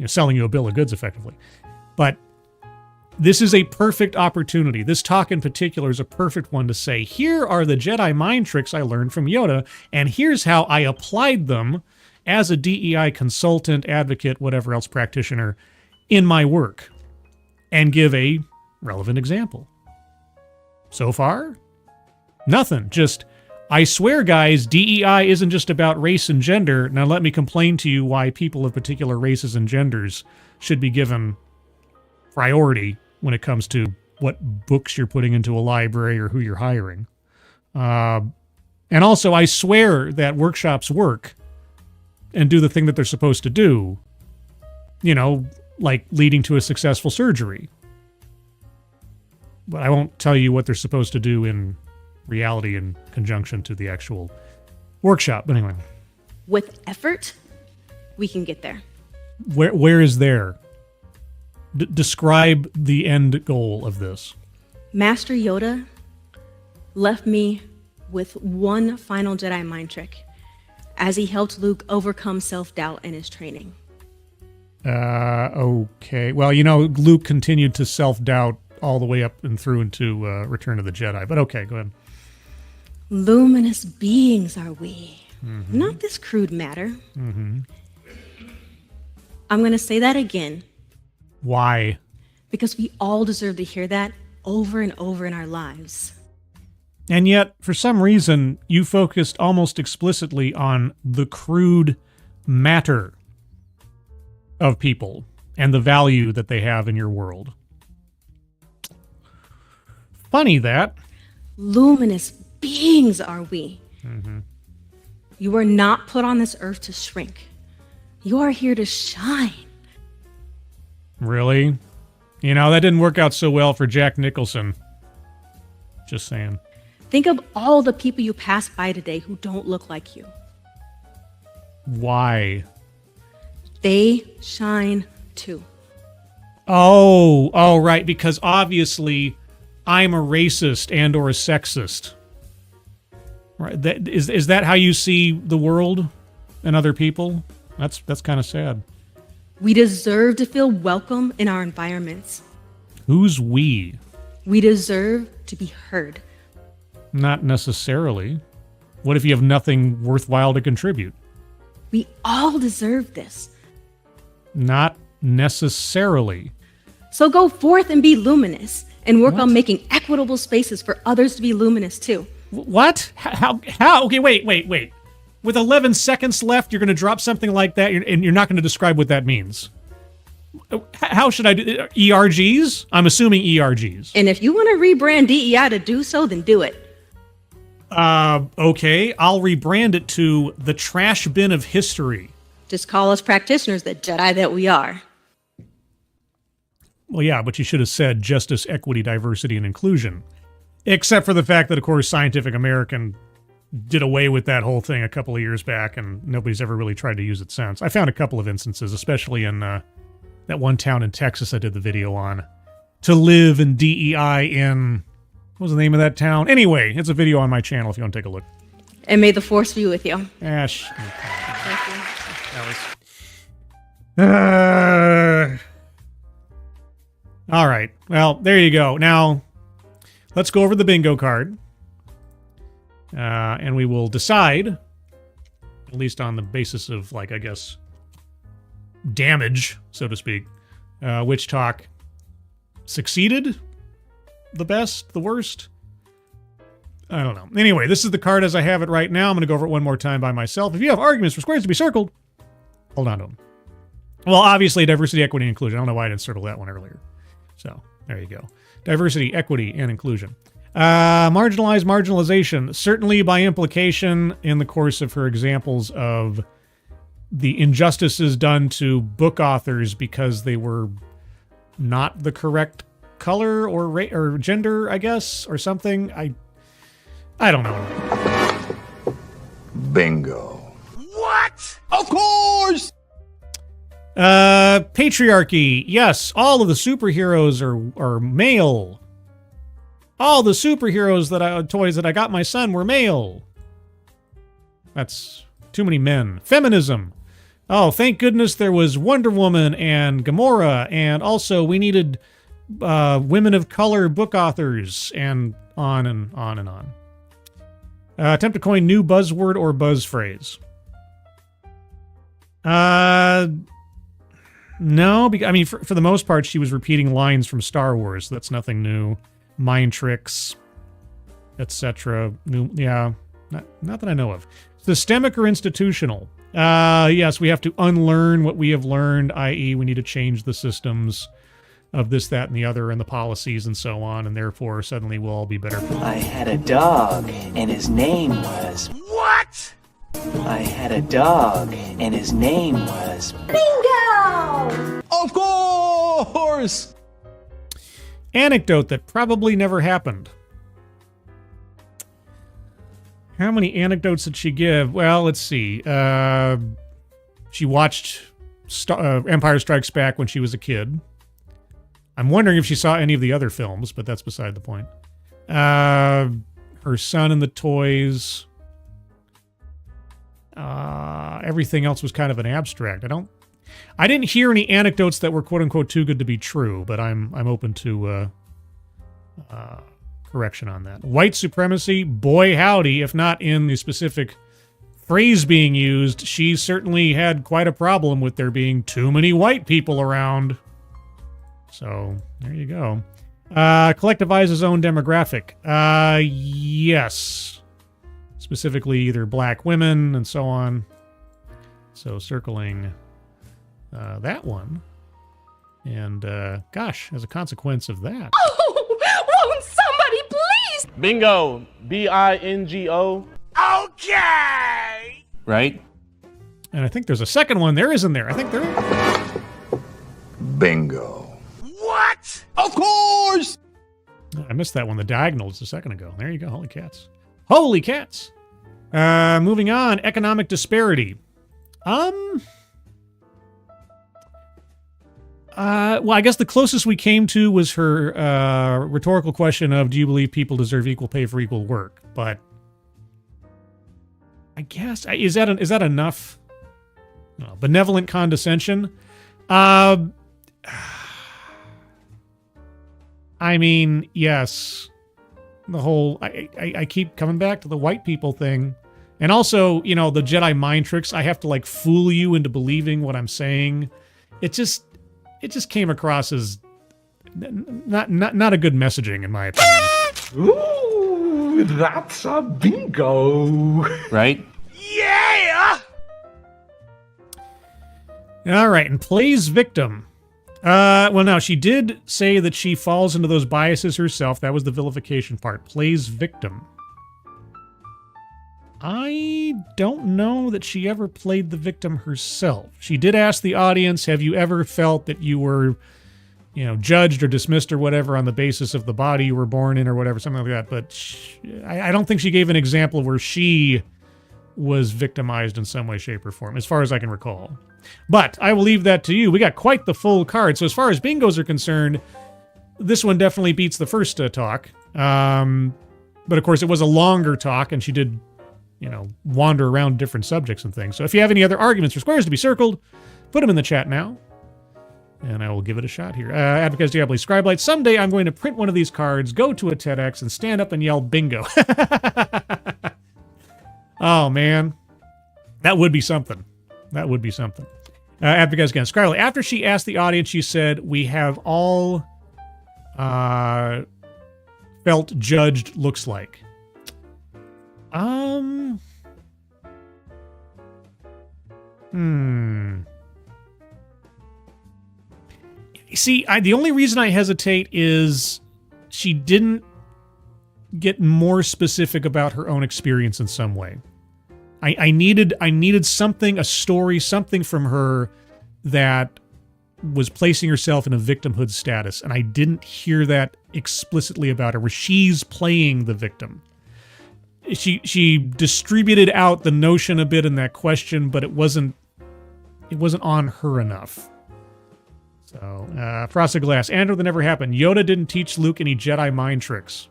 selling you a bill of goods effectively. But this is a perfect opportunity. This talk in particular is a perfect one to say, here are the Jedi mind tricks I learned from Yoda, and here's how I applied them as a DEI consultant, advocate, whatever else practitioner in my work, and give a relevant example. So far, nothing. Just, I swear, guys, DEI isn't just about race and gender. Now let me complain to you why people of particular races and genders should be given priority when it comes to what books you're putting into a library or who you're hiring. And also, I swear that workshops work and do the thing that they're supposed to do, like leading to a successful surgery. But I won't tell you what they're supposed to do in reality in conjunction to the actual workshop. But anyway. With effort, we can get there. Where is there? Describe the end goal of this. Master Yoda left me with one final Jedi mind trick as he helped Luke overcome self-doubt in his training. Okay. Well, Luke continued to self-doubt all the way up and through into Return of the Jedi. But okay, go ahead. Luminous beings are we, not this crude matter. Mm-hmm. I'm going to say that again. Why? Because we all deserve to hear that over and over in our lives. And yet, for some reason, you focused almost explicitly on the crude matter of people. and the value that they have in your world. Funny that. Luminous beings are we. You are not put on this earth to shrink. You are here to shine. Really? You know, that didn't work out so well for Jack Nicholson. Just saying. Think of all the people you pass by today who don't look like you. Why? They shine too. Oh, right, because obviously I'm a racist and or a sexist. Right? Is that how you see the world and other people? That's kind of sad. We deserve to feel welcome in our environments. Who's we? We deserve to be heard. Not necessarily. What if you have nothing worthwhile to contribute? We all deserve this. Not necessarily. So go forth and be luminous and work What? on making equitable spaces for others to be luminous too. What? How? Okay, wait. With 11 seconds left, you're going to drop something like that, and you're not going to describe what that means. How should I do it? ERGs? I'm assuming ERGs. And if you want to rebrand DEI to do so, then do it. Okay, I'll rebrand it to the trash bin of history. Just call us practitioners, the Jedi that we are. Well, yeah, but you should have said justice, equity, diversity, and inclusion. Except for the fact that, of course, Scientific American did away with that whole thing a couple of years back, and nobody's ever really tried to use it since. I found a couple of instances, especially in that one town in Texas I did the video on. To live in DEI in... What was the name of that town? Anyway, it's a video on my channel if you want to take a look. And may the force be with you. Ash. Thank you. All right. Well, there you go. Now, let's go over the bingo card. And we will decide, at least on the basis of, like, I guess, damage, so to speak, which talk succeeded the best, the worst. I don't know. Anyway, this is the card as I have it right now. I'm going to go over it one more time by myself. If you have arguments for squares to be circled, hold on to them. Well, obviously, diversity, equity, and inclusion. I don't know why I didn't circle that one earlier. So, there you go. Diversity, equity, and inclusion. Marginalized marginalization. Certainly by implication in the course of her examples of the injustices done to book authors because they were not the correct color or gender, I guess, or something. I don't know. Bingo. What? Of course! Patriarchy. Yes, all of the superheroes are male. All the superheroes toys that I got my son were male. That's too many men. Feminism. Oh, thank goodness there was Wonder Woman and Gamora, and also we needed women of color book authors, and on and on and on. Attempt to coin new buzzword or buzz phrase. No, I mean, for the most part, she was repeating lines from Star Wars. That's nothing new. Mind tricks, etc. Yeah, not that I know of. Systemic or institutional? Yes, we have to unlearn what we have learned, i.e. we need to change the systems of this, that, and the other, and the policies and so on, and therefore suddenly we'll all be better. I had a dog, and his name was... What? I had a dog, and his name was... Bingo! Of course! Anecdote that probably never happened. How many anecdotes did she give? Well, let's see. She watched Empire Strikes Back when she was a kid. I'm wondering if she saw any of the other films, but that's beside the point. Her son and the toys. Everything else was kind of an abstract. I didn't hear any anecdotes that were quote unquote too good to be true, but I'm open to correction on that. White supremacy, boy howdy, if not in the specific phrase being used, she certainly had quite a problem with there being too many white people around. So, there you go. Collectivize his own demographic. Yes. Specifically either black women and so on. So, circling that one. And, gosh, as a consequence of that... Oh, won't somebody please? Bingo. B-I-N-G-O. Okay! Right? And I think there's a second one. There isn't there? I think there is. Bingo. What? Of course! I missed that one. The diagonal just a second ago. There you go. Holy cats. Holy cats! Moving on. Economic disparity. Well, I guess the closest we came to was her rhetorical question of, do you believe people deserve equal pay for equal work? But I guess, is that enough? No, benevolent condescension? I mean, yes. The whole, I keep coming back to the white people thing. And also, the Jedi mind tricks, I have to, like, fool you into believing what I'm saying. It just came across as not a good messaging, in my opinion. Ooh, that's a bingo. Right? Yeah! All right, and plays victim. Well, now, she did say that she falls into those biases herself. That was the vilification part. Plays victim. I don't know that she ever played the victim herself. She did ask the audience, have you ever felt that you were, judged or dismissed or whatever on the basis of the body you were born in or whatever, something like that. But I don't think she gave an example where she was victimized in some way, shape, or form, as far as I can recall. But I will leave that to you. We got quite the full card. So as far as bingos are concerned, this one definitely beats the first talk. But of course, it was a longer talk, and she did wander around different subjects and things. So if you have any other arguments for squares to be circled, put them in the chat now, and I will give it a shot here. Advocates Diablo Scribelight, someday I'm going to print one of these cards, go to a TEDx, and stand up and yell bingo. Oh, man. That would be something. That would be something. Advocates again. Scribelight, after she asked the audience, she said, we have all felt judged looks like. See, the only reason I hesitate is she didn't get more specific about her own experience in some way. I needed something, a story, something from her that was placing herself in a victimhood status, and I didn't hear that explicitly about her, where she's playing the victim. She distributed out the notion a bit in that question, but it wasn't on her enough. So, Frosted Glass, Andrew, that never happened. Yoda didn't teach Luke any Jedi mind tricks.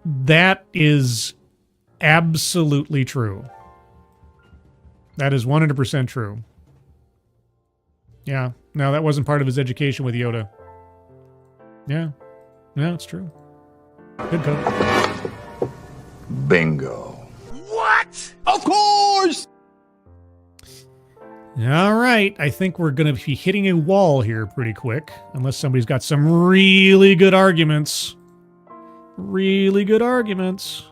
That is absolutely true. That is 100% true. Yeah, no, that wasn't part of his education with Yoda. Yeah, it's true. Good code. Bingo. What? Of course! All right, I think we're going to be hitting a wall here pretty quick, unless somebody's got some really good arguments. Really good arguments.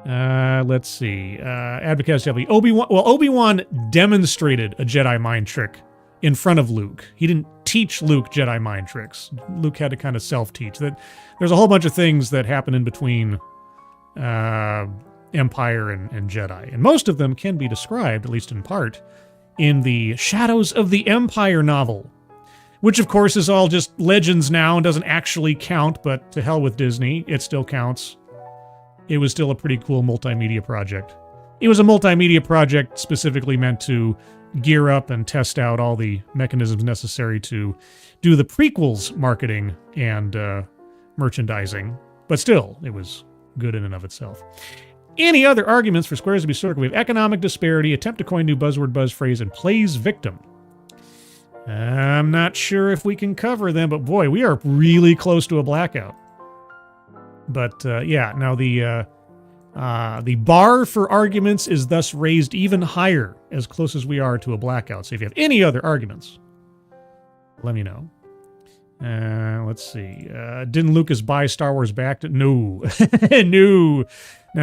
Let's see. Advocates W. Obi-Wan demonstrated a Jedi mind trick in front of Luke. He didn't teach Luke Jedi mind tricks. Luke had to kind of self-teach. There's a whole bunch of things that happen in between Empire and Jedi. And most of them can be described, at least in part, in the Shadows of the Empire novel. Which, of course, is all just legends now and doesn't actually count, but to hell with Disney, it still counts. It was still a pretty cool multimedia project. It was a multimedia project specifically meant to gear up and test out all the mechanisms necessary to do the prequels marketing and merchandising. But still, it was good in and of itself. Any other arguments for squares to be circled? We have economic disparity, attempt to coin new buzzword, buzz phrase, and plays victim. I'm not sure if we can cover them, but boy, we are really close to a blackout. But yeah, now the bar for arguments is thus raised even higher as close as we are to a blackout. So if you have any other arguments, let me know. Let's see. Didn't Lucas buy Star Wars back? No. No.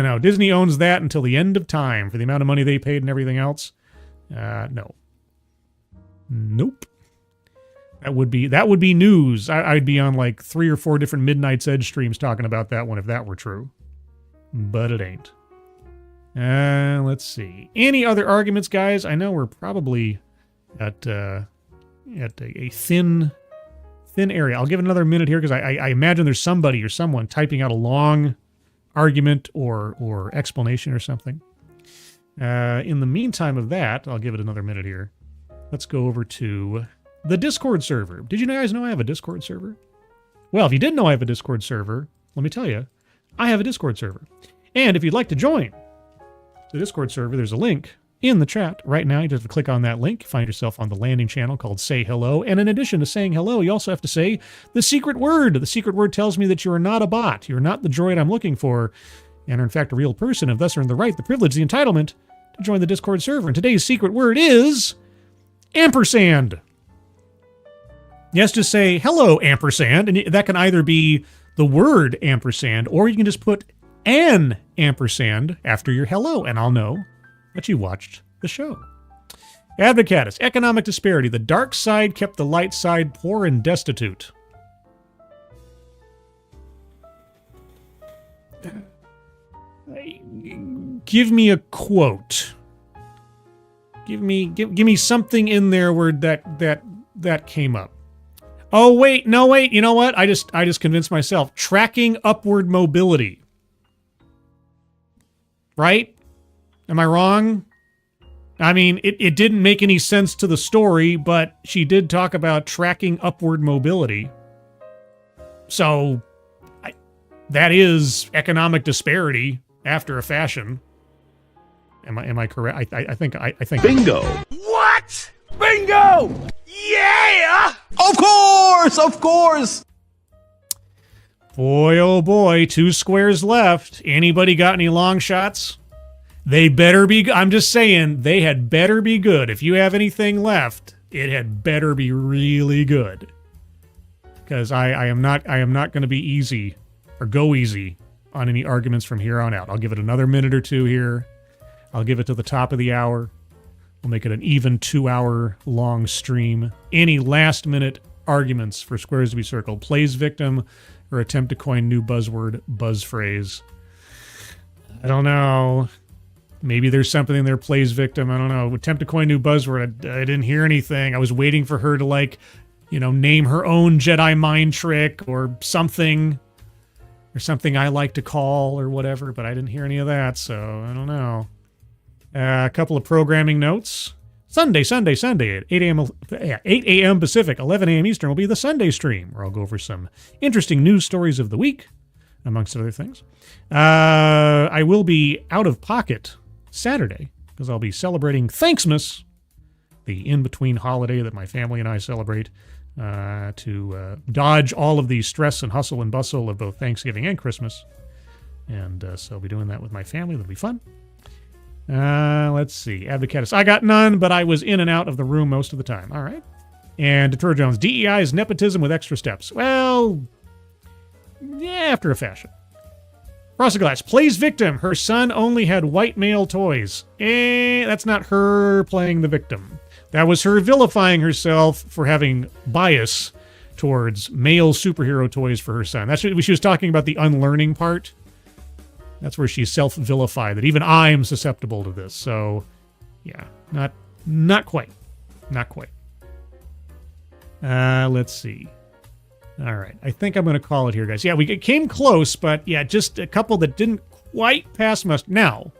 No. Disney owns that until the end of time for the amount of money they paid and everything else. No. Nope. That would be news. I'd be on like 3 or 4 different Midnight's Edge streams talking about that one if that were true. But it ain't. Let's see. Any other arguments, guys? I know we're probably at a thin area. I'll give it another minute here because I imagine there's somebody or someone typing out a long argument or explanation or something. In the meantime of that, I'll give it another minute here. Let's go over to the Discord server. Did you guys know I have a Discord server? Well, if you didn't know I have a Discord server, let me tell you, I have a Discord server. And if you'd like to join the Discord server, there's a link in the chat right now. You just have to click on that link, find yourself on the landing channel called Say Hello. And in addition to saying hello, you also have to say the secret word. The secret word tells me that you are not a bot. You're not the droid I'm looking for, and are in fact a real person, and thus earn the right, the privilege, the entitlement to join the Discord server. And today's secret word is ampersand. Yes, just say hello, ampersand, and that can either be the word ampersand, or you can just put an ampersand after your hello, and I'll know that you watched the show. Advocatus, economic disparity. The dark side kept the light side poor and destitute. Give me a quote. Give me something in there where that came up. Oh wait, no wait, you know what? I just convinced myself. Tracking upward mobility. Right? Am I wrong? I mean, it didn't make any sense to the story, but she did talk about tracking upward mobility. So, that is economic disparity after a fashion. Am I correct? I think. Bingo. What? Bingo! Yeah! Of course! Boy, oh boy, 2 squares left. Anybody got any long shots? They better be, I'm just saying, they had better be good. If you have anything left, it had better be really good. Because I am not going to be easy, or go easy, on any arguments from here on out. I'll give it another minute or two here. I'll give it to the top of the hour. We'll make it an even 2-hour long stream. Any last-minute arguments for squares to be circled, plays victim, or attempt to coin new buzzword, buzz phrase. I don't know. Maybe there's something in there, plays victim. I don't know. Attempt to coin new buzzword. I didn't hear anything. I was waiting for her to, name her own Jedi mind trick or something. Or something I like to call or whatever, but I didn't hear any of that, so I don't know. A couple of programming notes. Sunday at 8 a.m. Pacific, 11 a.m. Eastern will be the Sunday stream, where I'll go over some interesting news stories of the week, amongst other things. I will be out of pocket Saturday, because I'll be celebrating Thanksmas, the in-between holiday that my family and I celebrate, to dodge all of the stress and hustle and bustle of both Thanksgiving and Christmas. And so I'll be doing that with my family. That'll be fun. Let's see. Advocatus. I got none, but I was in and out of the room most of the time. All right. And Detroit Jones. DEI is nepotism with extra steps. Well, yeah, after a fashion. Frosted Glass. Plays victim. Her son only had white male toys. That's not her playing the victim. That was her vilifying herself for having bias towards male superhero toys for her son. That's what she was talking about, the unlearning part. That's where she's self-vilified, that even I'm susceptible to this. So, yeah, not quite. Not quite. Let's see. All right, I think I'm going to call it here, guys. Yeah, we came close, but yeah, just a couple that didn't quite pass muster. Now,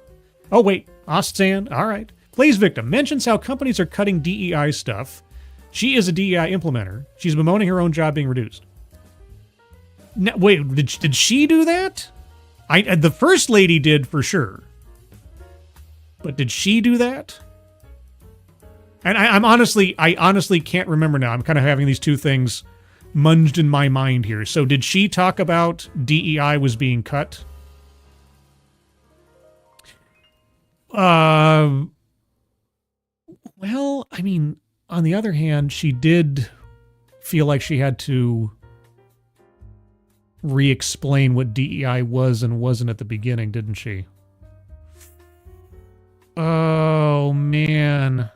oh wait, Ostsand, all right. Plays victim mentions how companies are cutting DEI stuff. She is a DEI implementer. She's bemoaning her own job being reduced. Now, wait, did she do that? The first lady did for sure. But did she do that? And I honestly can't remember now. I'm kind of having these two things munged in my mind here. So did she talk about DEI was being cut? Well, I mean, on the other hand, she did feel like she had to re-explain what DEI was and wasn't at the beginning, didn't she? Oh, man.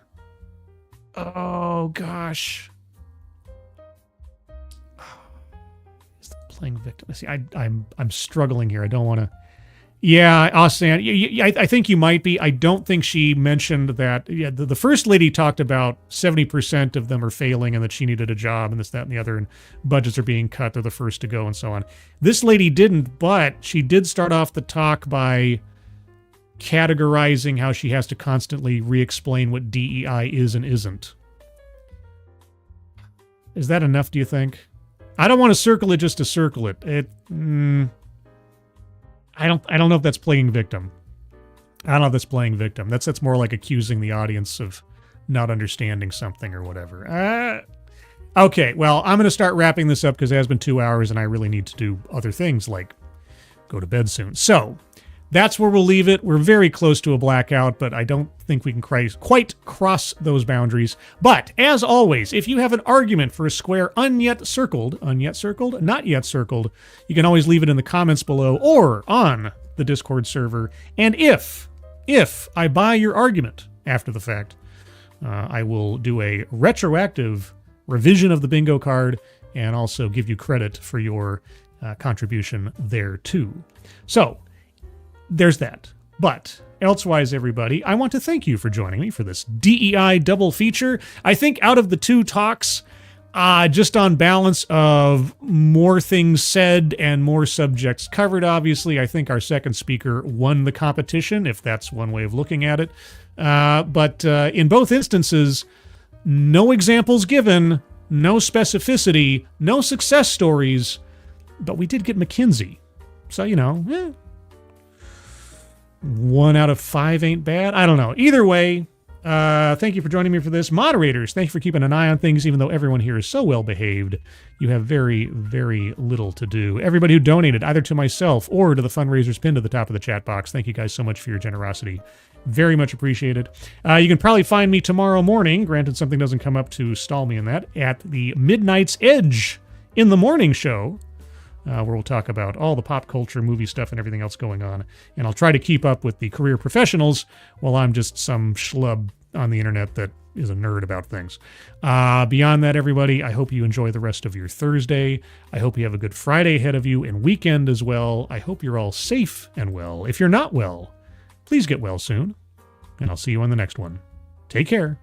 Oh, gosh. Is the playing victim? See, I'm struggling here. I don't want to... Yeah, Austin, I think you might be. I don't think she mentioned that. Yeah, the first lady talked about 70% of them are failing and that she needed a job and this, that, and the other, and budgets are being cut. They're the first to go and so on. This lady didn't, but she did start off the talk by categorizing how she has to constantly re-explain what DEI is and isn't. Is that enough, do you think? I don't want to circle it just to circle it. I don't know if that's playing victim. I don't know if that's playing victim. That's more like accusing the audience of not understanding something or whatever. Okay, well, I'm going to start wrapping this up because it has been 2 hours and I really need to do other things like go to bed soon. So that's where we'll leave it. We're very close to a blackout, but I don't think we can quite cross those boundaries. But as always, if you have an argument for a square not yet circled, you can always leave it in the comments below or on the Discord server. And if I buy your argument after the fact, I will do a retroactive revision of the bingo card and also give you credit for your contribution there too. So there's that. But elsewise, everybody, I want to thank you for joining me for this DEI double feature. I think out of the two talks, just on balance of more things said and more subjects covered, obviously, I think our second speaker won the competition, if that's one way of looking at it. But in both instances, no examples given, no specificity, no success stories, but we did get McKinsey. So, 1 out of 5 ain't bad. I don't know. Either way, thank you for joining me for this. Moderators, thank you for keeping an eye on things, even though everyone here is so well behaved. You have very, very little to do. Everybody who donated, either to myself or to the fundraisers pinned to the top of the chat box, thank you guys so much for your generosity. Very much appreciated. You can probably find me tomorrow morning, granted something doesn't come up to stall me in that, at the Midnight's Edge in the morning show. Where we'll talk about all the pop culture, movie stuff, and everything else going on. And I'll try to keep up with the career professionals while I'm just some schlub on the internet that is a nerd about things. Beyond that, everybody, I hope you enjoy the rest of your Thursday. I hope you have a good Friday ahead of you and weekend as well. I hope you're all safe and well. If you're not well, please get well soon. And I'll see you on the next one. Take care.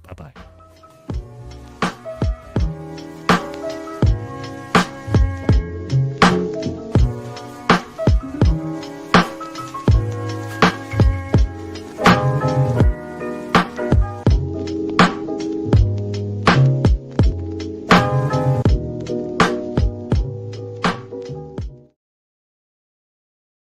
Bye-bye.